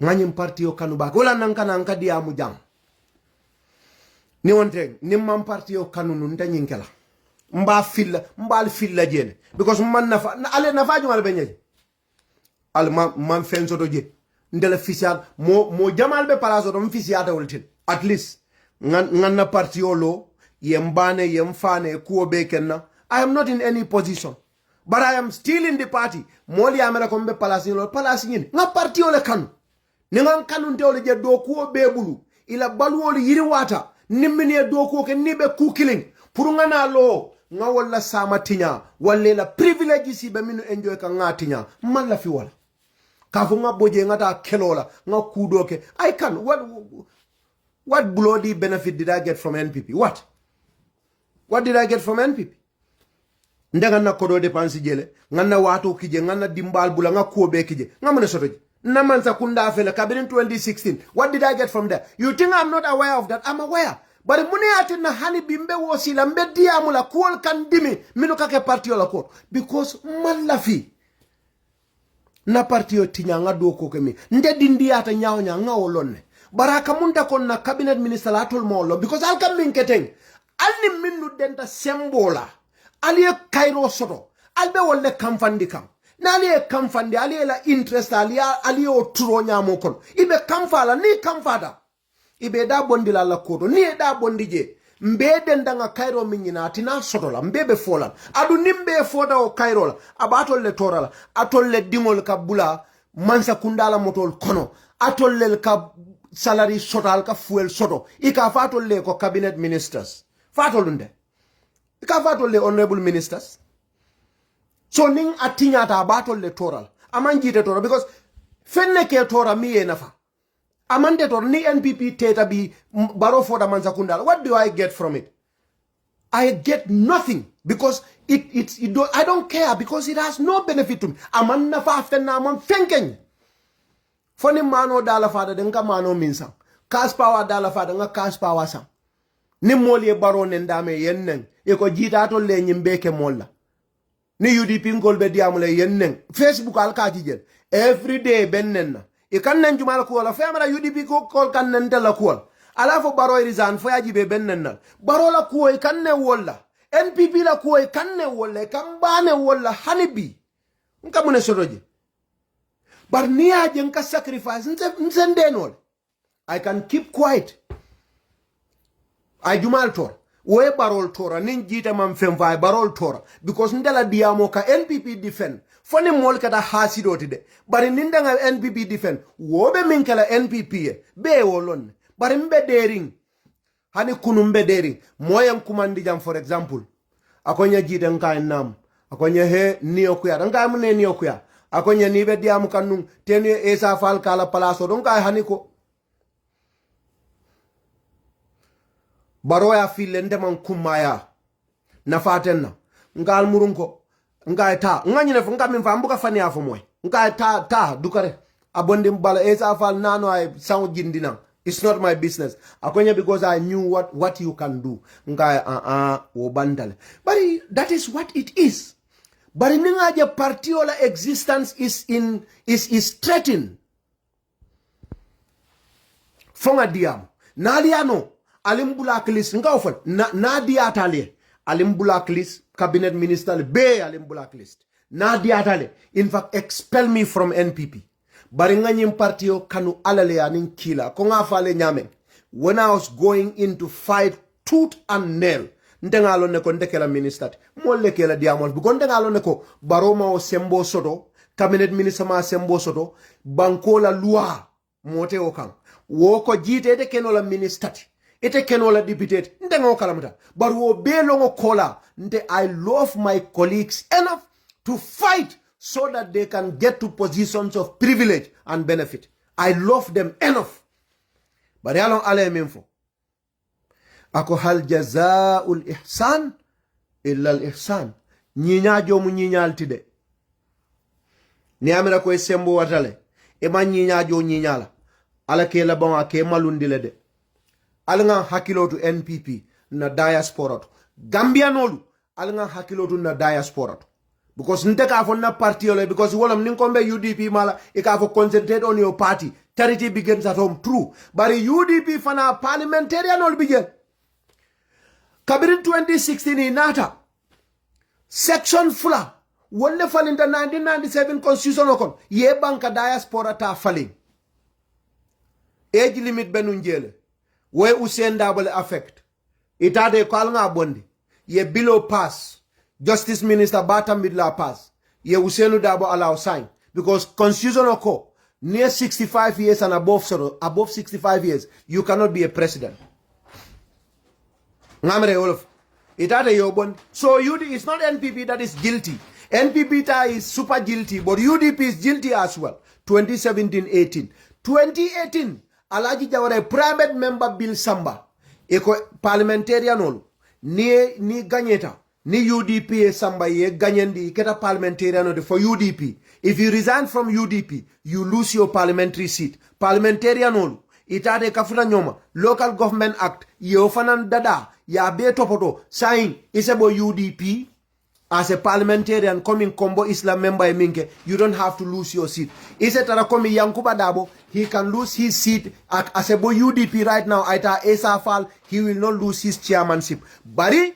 Nganyim parti o kanubaki. Wala nanka diamu jam. Ni wante, ni mam parti o kanunu nta nyinkela. Mbal filla jene. Because man nafa, ale nafa jumal benye. Al man fenso doje. Ndele fisiat, mo jamal be palaso do mfisiata ultin. At least, nganna parti o lo, yembane, yemfane, kuo bekenna. I am not in any position. But I am still in the party. Moli amela kombe palasi lo, palasi nyini. Nga parti o le kanu. Ningan kanu nte ole je do kuo bebulu. Ila balu ole yiri wata. Nimmini do kuo ke nibe kukiling. Purungana lo. Nga wala sama tinya. Wale la privilege si be minu enjoy ka nga tinya. Man la fi wala. Kafu nga boje nga ta kelola. Nga kudoke. I can. What bloody benefit did I get from NPP? What? What did I get from NPP? Ndanga na kodo depansi jele. Nga na watu kije. Nga na dimbal bula. Nga kuobe kije. Nga mune sotoji. Namansa kunda afele kabiri in 2016. What did I get from there? You think I'm not aware of that? I'm aware. But mune ati na hani bimbe wosila mbe diamula kuol kandimi minu kake parti la court because malafi na parti tinya nga do ko kemi nde dindi ata nyaaw nga wolonne baraka munta kon na cabinet minister latol molo because al kam min keteng alni minnu denta sembola aliye kairo soto albe wolle kamfandi kam na aliye kamfandi aliye la interest aliye o turo nyamo kon ibe kamfala ni kamfada ibe da bondi la kodo ni da bondi je mbede ndanga kairo minyina atina sotola mbebe fola adu nimbe foda o kairo la abatol le torala atol le dingol ka bula mansa kundala motol kono atol le ka salary sotal ka fuel soto ika fatol le ko cabinet ministers fatolunde ika fatol le honorable ministers so ning atinya ta abatol le toral amanjite toral because fenne ke tora miye nafa amande tor ni NPP teta bi Barrow for the Mansakundala. What do I get from it? I get nothing because I don't care because it has no benefit to me. Amanna fa after na man thinking. Funny mano dala fada denka mano minsa. Cash power dala fada nga cash power sam. Ni moli e Barrow nendame yenneng. Eko jita to le nyimbeke molla. Ni UDP ngolbe diamule yenneng. Facebook alkaji jen. Every day bennenna. Ikan nan jumala kuwala famara UDP ko kol kan nan dala kuwal alafo Barrow resign fo yaji be bennal Barrow la kuwo ikan ne wolla NPP la kuwo ikan ne wolla kan bane wolla hanibi nka mune sodoje bar niya je nka sacrifice nsendenol I can keep quiet I jumal tor we Barrow tora nin jita mam femfa Barrow tora because ndala diamo ka NPP defend foni mol kata hasidoti de bari nindanga NPP defend wobe minkala NPP be wolon bari mbe dering hani kunumbe deri moyen kumandi jam for example akonya jide nkai nam akonya he niyokuya ngai mune niyokuya akonya nibe diamu kanung teni esa fal kala palaso don kai hani ko baroya fille ndeman kumaya na fatenna ngal murunko ngai ta nganyine fu ngami fa mbuka fani afo moy ngai ta dukare abondi mbala esa fal nano ay saw jindina. It's not my business. Akonya because I knew what you can do. Ngai obandale. But that is what it is. But ningaje partiola existence is threatened. Fonga diam. Naliano alim blacklist ngawfal na diatale alim blacklist cabinet minister be alim blacklist. Na diatale in fact expel me from NPP. Bari nganyim partio kanu alale anin kila ko nga fale nyame when I was going in to fight tooth and nail ndengalo ne ko ndekela minister mo lekela diamol bu ko ndengalo ne ko baroma o sembo soto cabinet minister ma sembo soto banko la loi mote o kan wo ko jite de kenola minister ite kenola deputy ndengo kalamuta bar wo be longo kola nde I love my colleagues enough to fight so that they can get to positions of privilege and benefit. I love them enough. But yalong ale minfo. Ako hal jazaa'ul ihsan illa al ihsan. Nyinya jomu nyinyal tide. Ni amira ko sembo watale. Ema nyinya jo nyinyala. Ala ke la bon ake malundile de. Ala nga hakilo to NPP na diaspora. Gambia nolu ala nga hakilo to na diaspora. Because nteka for na party ole because wolam ninkombe UDP mala ika for concentrate on your party. Charity begins at home. True. But UDP fana parliamentarian ol begin. Kabirin 2016 inata. Section fula. Wole fall in the 1997 constitution okon. Ye banka diaspora ta falling. Age limit benunjele. We Usain double affect. Itade call nga bondi. Ye below pass. Justice Minister Bata Midla pass. Ye Usenu Dabo allow sign. Because constitution occur near 65 years and above 65 years, you cannot be a president. Ngamre Olof. Itade yobon. So it's not NPP that is guilty. NPP is super guilty, but UDP is guilty as well. 2017-18. 2018, Alaji Jawara, private member Bill Samba. Eko parliamentarian olu. Ni ganyeta. Ni UDP Samba ye ganyendi keta parliamentarian for UDP. If you resign from UDP, you lose your parliamentary seat. Parliamentarian olu. Itade kafuta nyoma. Local Government Act. Ye ofanan dada. Ya be topoto. Sign. Isebo UDP. As a parliamentarian coming combo Islam member minke, you don't have to lose your seat. Ise tarakomi Yankuba Dabo, he can lose his seat as a boy UDP right now. Aita Esafal, he will not lose his chairmanship. Bari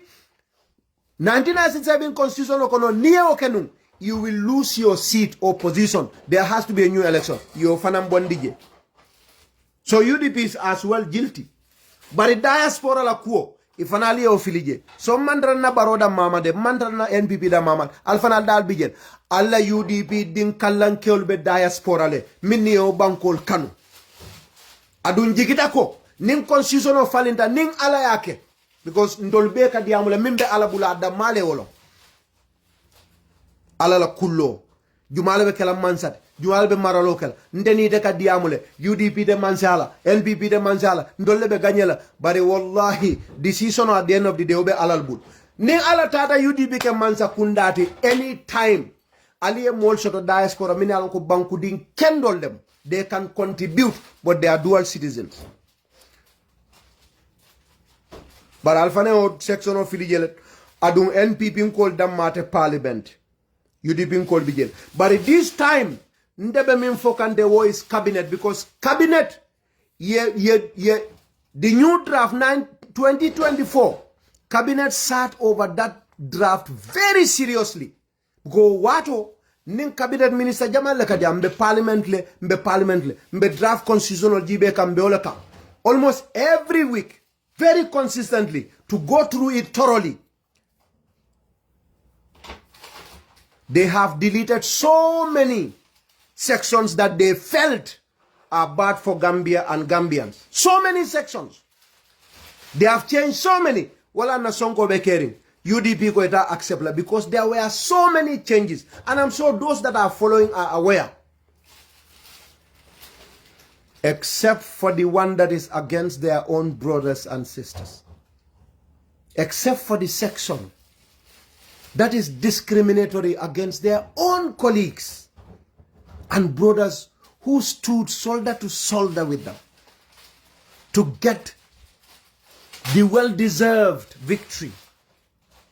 1997 constitution okono niye okenu, you will lose your seat or position. There has to be a new election. You fanam bondije. So UDP is as well guilty. Bari diaspora la kuo. Ifanali o filije so mandra na baroda mama de mandra na NPP da mama alfanal dal bijen alla UDP din kallan keolbe diaspora le minni o bankol kanu adun jigita ko nin constitution o falinta nin ala yake because ndolbe ka diamule mimbe ala bula da male wolo ala la kullo jumale be kala mansat jumale be maralo kala ndeni de ka diamule UDP de mansala NPP de mansala ndolle be ganyela bari wallahi decision at the end of the day obe alal bul ni ala tata UDP ke mansa kundati anytime aliye mol soto diaspora min alko banku din kendol dem they can contribute but they are dual citizens but alfane o section of filijele adum NPP ko damate parliament UDP called begin. But at this time, ndebe min fokande wo is cabinet because cabinet the new draft 2024 cabinet sat over that draft very seriously. Go wato nin cabinet minister Jamal Lekadi mbe parliament le mbe draft constitutional jibe kam be kam almost every week very consistently to go through it thoroughly. They have deleted so many sections that they felt are bad for Gambia and Gambians. So many sections. They have changed so many. Wala na sonko be caring. UDP ko ita accept la because there were so many changes. And I'm sure those that are following are aware. Except for the one that is against their own brothers and sisters. Except for the section that is discriminatory against their own colleagues and brothers who stood shoulder to shoulder with them to get the well-deserved victory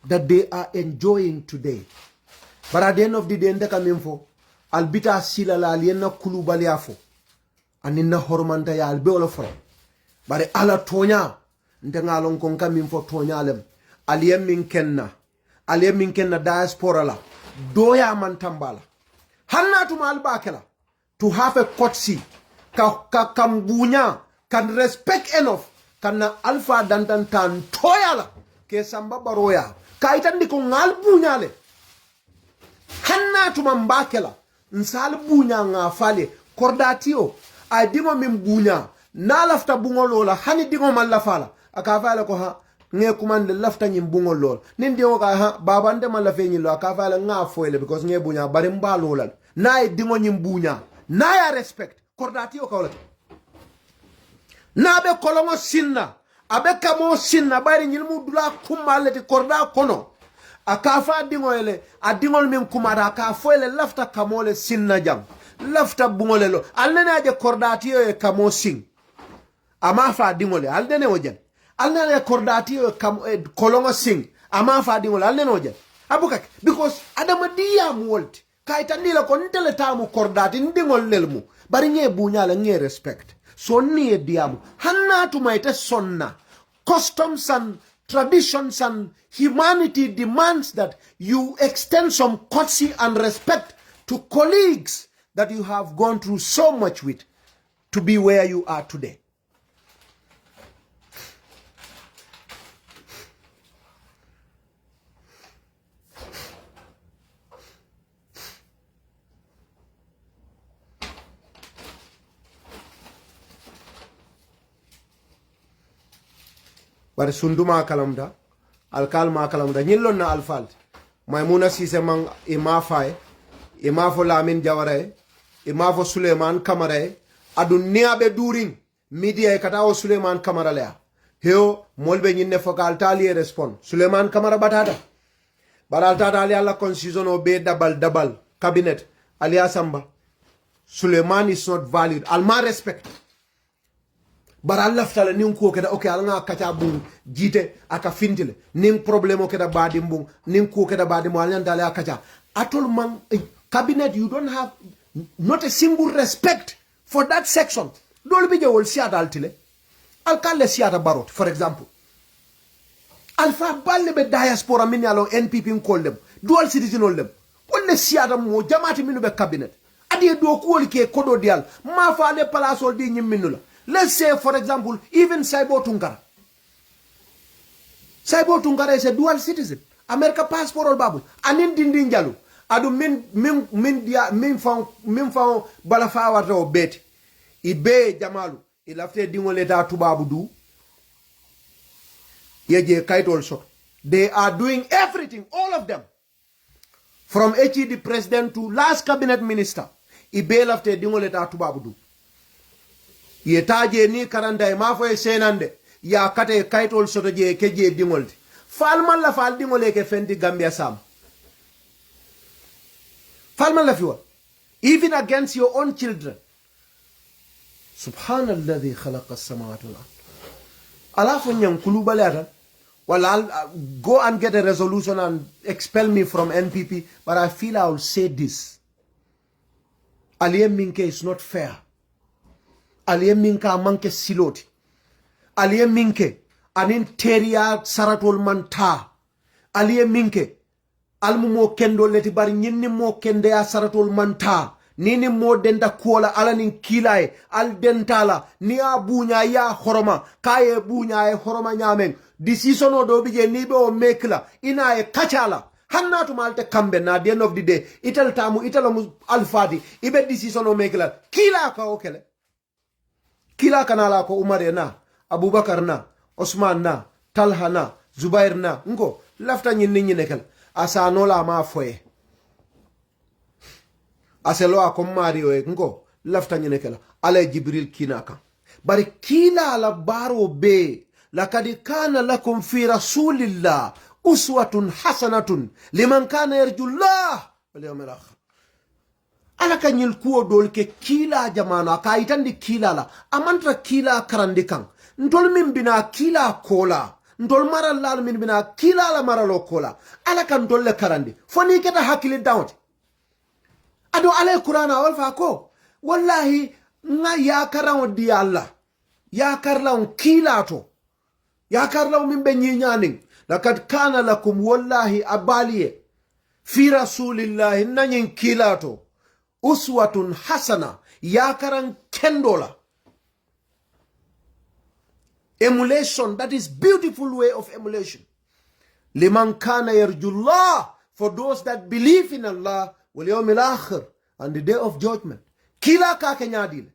that they are enjoying today. But at the end of the day, ndeka mimfo albita sila la aliena kulubali afo aninna hormanta ya albe wala foro bare ala tonya ndenga lon kon kamimfo tonya lem aliyem min kenna diaspora la doya man tambala hanna to mal bakela to have a courtesy ka kambunya can respect enough kana alpha dantan tan toyala ke samba baroya kaitandi ko ngal bunyale hanna to mambakela nsal bunya nga fale kordatio ay dingo min bunya na lafta bungolola hani dingo man lafala aka fala ko ha nge kumande lafta nyim bungolol nin dingo ka ha babande man la fenyilo aka fala nga foyle because nge bunya bari mbalola na ay dingo nyim bunya na ya respect kordatio ka wala na be kolongo sinna abe kamo sinna bari nyilmu dula kumaleti korda kono akafa dingoyle adingol min kumara ka foyle lafta kamole sinna jam lafta bungole lo alnene je kordatiyo e kamo sing ama fa dingole alnene ojen alnene kordatiyo e kam kolongo sing ama fa dingole alnene ojen abukak because adama diyam wolti kaytandila ko ntele tamu kordati ndingol lelmu bari nye bunyala nye respect sonni e diamu hanna tumaite sonna customs and traditions and humanity demands that you extend some courtesy and respect to colleagues that you have gone through so much with to be where you are today. But sunduma kalamda alkal ma kalamda nyillon na alfal maymuna sise mang imafay imafo lamin jaware imafo suleiman kamare adun niabe during media kata o suleiman kamara lea heo molbe nyinne fokal tali respond suleiman kamara batata baral tata ali alla constitution o be double cabinet ali asamba suleiman is not valued alma respect bara laftala nin ko keda okay alanga kacha bung jite aka fintile nin problemo keda badi bung nin ko keda badi mo alnya dale akacha atol man cabinet you don't have not a single respect for that section dol bi jewol siata altile alkalle siata barot for example alfa balle be diaspora min yalo npp koldem dual citizen oldem wolle siata mo jamaati minu be cabinet adi do ko wol ke kodo dial ma fa le place ol di nyim minula. Let's say, for example, even Saibo Tungara. Saibo Tungara is a dual citizen. America passport or babu. Anin dindin jalu. Adu min fang balafawa to bet. Ibe jamalu. Ilafte dingo leta tu babu du. Yeje kite also. They are doing everything, all of them. From HED president to last cabinet minister. Ibe lafte dingo leta tu babu du. Yetaje ni karanda e mafo e senande ya kate kaitol soto je keje dingolti falman la fal dingole ke fendi Gambia sam falman la fiwa even against your own children subhanalladhi khalaqa as-samawati wal ard ala fo nyam kulubalata wala go and get a resolution and expel me from NPP but I feel I will say this aliyem minke is not fair. Aliye minka manke siloti aliye minke anin teria saratol manta aliye minke almu mo kendo leti bari nyinni mo kende ya saratol manta nini mo denda kuola alanin kilae al dentala ni abunya ya horoma kaye bunya e horoma nyamen decision o do bije ni be o mekla ina e kachala hannatu malte kambe na the end of the day italamu alfadi ibe decision o mekla kila ka okele kila kanala ko Umar na Abubakar na Osman na, Talha na, Zubair na, ngo, lafta nyini nekel. Asa anola ma foye. Aselo akom Mario e, ngo, lafta nyini nekel. Ale Jibril kinaka. Bari kila ala baro be, lakadi kana lakum fi rasulillah, uswatun hasanatun, liman kana yarjullah, wal yawmil akhir. Ala ka nyil kuo dol ke kila jamana ka itandi kila la amantra kila karandikan ndol min bina kila kola ndol mara lal min bina kila la mara lo kola ala kan ndol le karandi foni keta hakili dawti ado ala qur'ana wal fa ko wallahi nga ya karan di Allah ya karlaw kila to ya karlaw min be nyinyani lakad kana lakum wallahi abaliye fi rasulillahi nanyin kila to uswatun hasana yakaran kendola emulation, that is beautiful way of emulation. Liman kana yarjullah, for those that believe in Allah wal yawmil akhir, and the day of judgment. Kila ka kenyadile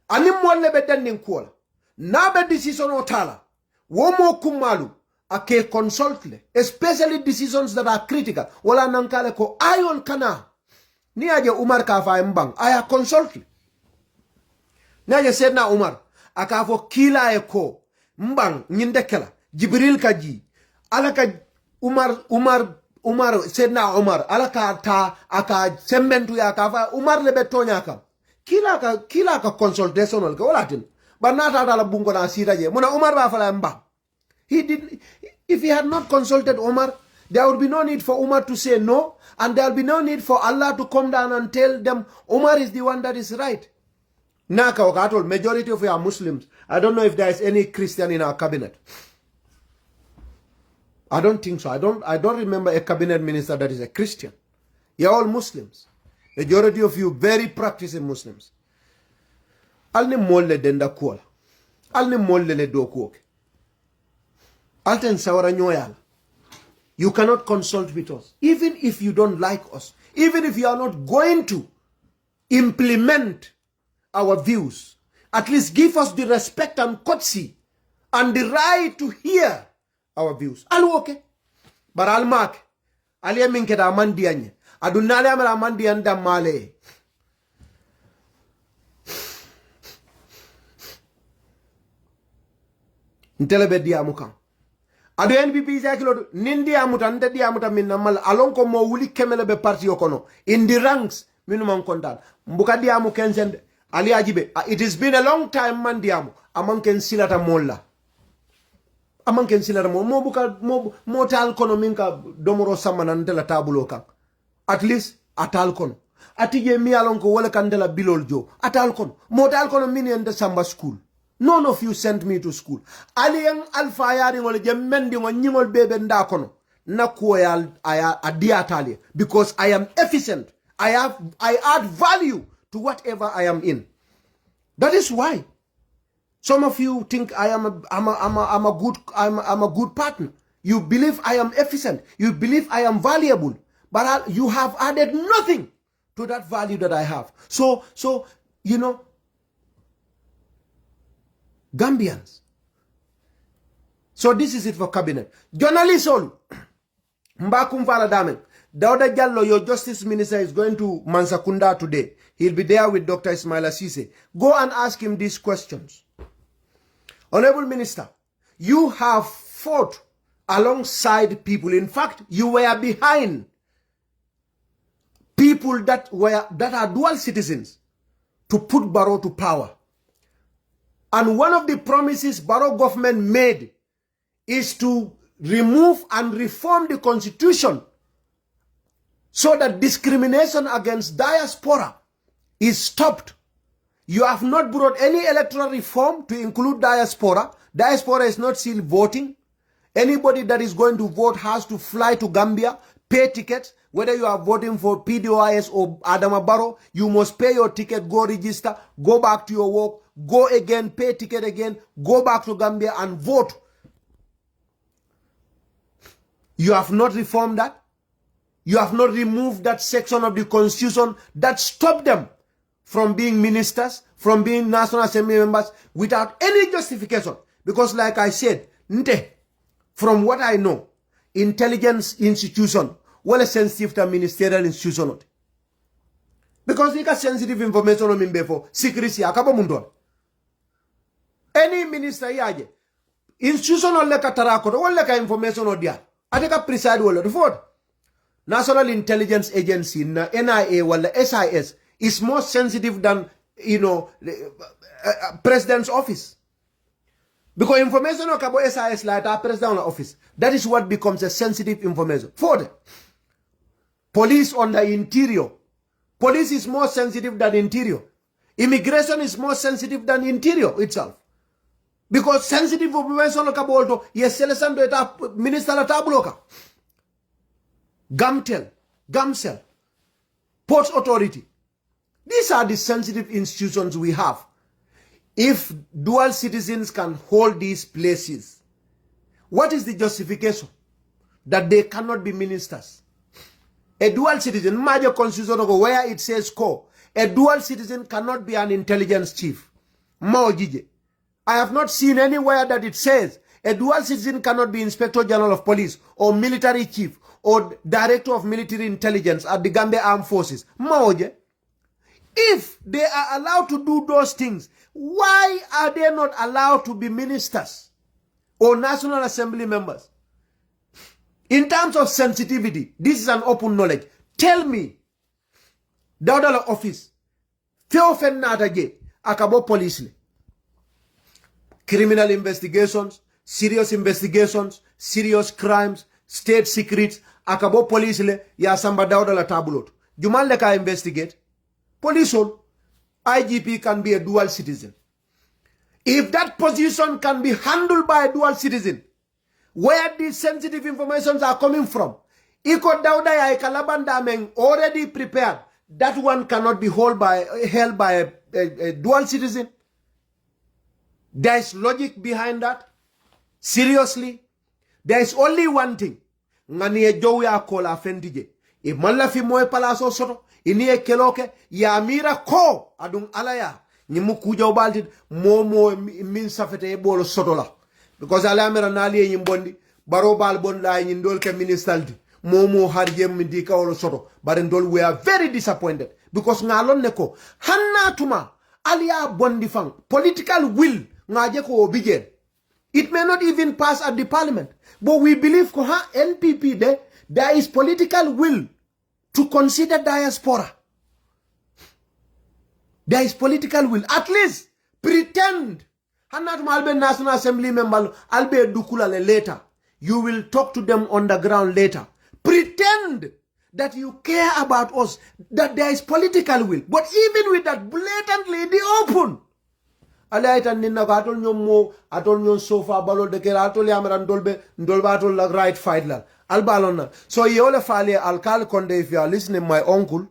ani molle be den kola na be decision otala wo mo kumalu ake consult le, especially decisions that are critical wala nankale ko ayon kana ni aje Umar ka fa mbang aya consult ni aje sedna Umar aka fo kila e ko mbang nyinde kala Jibril kaji alaka Umar sedna Umar alaka ta aka sembentu ya ka fa Umar le betonya ka kila ka consultational ka wala tin banata dala bungo na sira je muna Umar ba fa mbang. He did. If he had not consulted Umar, there would be no need for Umar to say no, and there will be no need for Allah to come down and tell them Umar is the one that is right. Naka wakatol, majority of our Muslims, I don't know if there is any Christian in our cabinet. I don't think so. I don't remember a cabinet minister that is a Christian. You're all Muslims. Majority of you very practicing Muslims. Alni molle denda kuala. Alni molle le do kuoke. Alten sawara nyoyal. You cannot consult with us. Even if you don't like us. Even if you are not going to implement our views. At least give us the respect and courtesy and the right to hear our views. Alu okay. But al mak. Ali minkeda amandi anye. Adunale amala amandi anda male. Ntelebe dia mukang. Ado NPP zakilo nindi amuta ndedi amuta minnamal alonko mo wuli kemele be parti yokono in the ranks minimum kontan mbuka diamu kensend ali ajibe it has been a long time man diamu amanken silata molla amanken silata mo buka mo tal kono minka domoro samana ndela tabulo kan at least atal kono atije mi alonko wala kandela bilol jo atal kono mo tal kono mini ende samba school. None of you sent me to school. Aliyang alfa yari ngol jemendi ngo nyingol bebe ndakono. Na kuwa adiatali. Because I am efficient. I add value to whatever I am in. That is why. Some of you think I'm a good partner. You believe I am efficient. You believe I am valuable. But you have added nothing to that value that I have. So you know, Gambians. So this is it for cabinet. Journalists all. Mbakum Fala Damen. Dauda Jallo, your justice minister, is going to Mansakunda today. He'll be there with Dr. Ismail Assise. Go and ask him these questions. Honorable Minister, you have fought alongside people. In fact, you were behind people that are dual citizens to put Barrow to power. And one of the promises Barrow government made is to remove and reform the constitution so that discrimination against diaspora is stopped. You have not brought any electoral reform to include diaspora. Diaspora is not still voting. Anybody that is going to vote has to fly to Gambia, pay tickets. Whether you are voting for PDOIS or Adama Barrow, you must pay your ticket, go register, go back to your work, go again, pay ticket again, go back to Gambia and vote. You have not reformed that. You have not removed that section of the constitution that stopped them from being ministers, from being National Assembly members without any justification. Because like I said, from what I know, intelligence institution, well sensitive to ministerial institution. Because you got sensitive information on before secrecy akaba mundon. Any minister yaje institutional leka tarako wala leka information on dia. Ateka preside wala the National Intelligence Agency na NIA wala SIS is more sensitive than president's office. Because information about SIS like our president's office, that is what becomes a sensitive information. Police on the interior. Police is more sensitive than interior. Immigration is more sensitive than interior itself. Because sensitive information about yes, Celestando eta minister atabloka. Gamcel, Port Authority. These are the sensitive institutions we have. If dual citizens can hold these places, what is the justification that they cannot be ministers? A dual citizen, major constitution where it says core, a dual citizen cannot be an intelligence chief. I have not seen anywhere that it says a dual citizen cannot be Inspector General of Police or military chief or Director of Military Intelligence at the Gambia Armed Forces. If they are allowed to do those things, why are they not allowed to be ministers or National Assembly members? In terms of sensitivity, this is an open knowledge. Tell me, Daudala office, Theofen Nataje, Akabo police. Criminal investigations, serious crimes, state secrets, Akabo police, ya samba Daudala tabulot. Juman leka investigate. Police, IGP can be a dual citizen. If that position can be handled by a dual citizen, where these sensitive informations are coming from, Iko Dauda ya Ikalabanda Meng already prepared. That one cannot be held by a dual citizen. There is logic behind that. Seriously, there is only one thing. Ngani Joya kola fentije. If Malafi moe palaso soto, inie keloke ya mira ko adung alaya. Nimu kuja ubalti momo min safete bolo soto la. Because alamera nali nyimbondi baro bal bonda nyindol ke ministaldi momo harjem mindika olo soto barendol we are very disappointed because ngalon neko hanna tuma alia bondi fang political will ngaje ko obijen. It may not even pass at the parliament, but we believe ko ha NPP there is political will to consider diaspora. There is political will, at least pretend. Hanat Malbe National Assembly member Albe Dukula later. You will talk to them on the ground later. Pretend that you care about us, that there is political will. But even with that, blatantly in the open. Alaita nina atol nyomo atol nyon sofa balo de kera atol yamran dolbe atol la right fight la albalona. So yole fale alkal konde, if you are listening, my uncle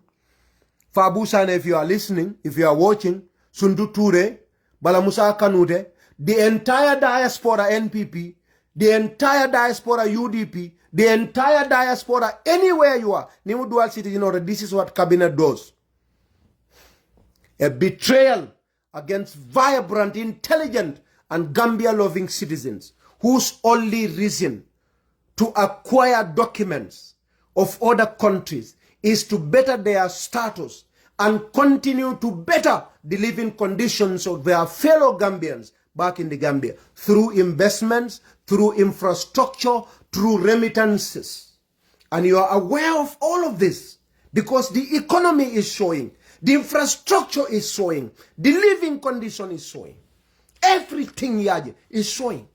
Fabusan, if you are listening, if you are watching, Sundu Ture, Bala Musa Kanute, the entire diaspora NPP, the entire diaspora UDP, the entire diaspora anywhere you are, Nimu dual citizen, or this is what cabinet does. A betrayal against vibrant, intelligent, and Gambia-loving citizens whose only reason to acquire documents of other countries is to better their status and continue to better the living conditions of their fellow Gambians back in the Gambia through investments, through infrastructure, through remittances. And you are aware of all of this because the economy is showing, the infrastructure is showing, the living condition is showing. Everything yaje is showing.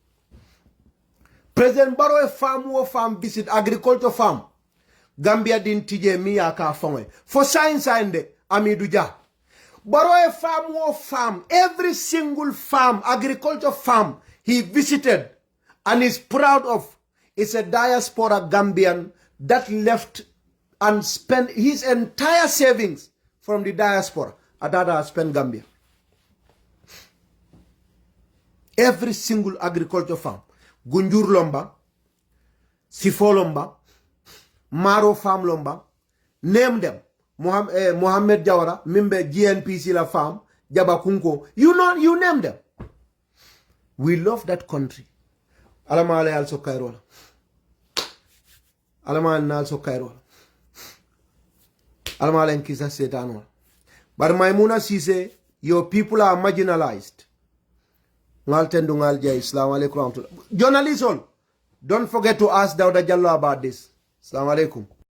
President Barrow farm visit agriculture farm. Gambia din tije miya ka fangwe. For science ande amiduja. Barrow farm, every single farm, agriculture farm he visited and is proud of is a diaspora Gambian that left and spent his entire savings from the diaspora. Adada spent Gambia. Every single agriculture farm. Gunjur Lomba, Sifo Lomba, Maro Farm Lomba, name them. Mohammed Jawara, Mimbe GNPC La Farm, Jabakunko, you name them. We love that country. Alamale also Cairo. Alamale also Cairo. Alamale and Kisa Setanwa. But Maimuna Sise, your people are marginalized. Journalists all, don't forget to ask Dawda Jallo about this. Assalamu alaikum.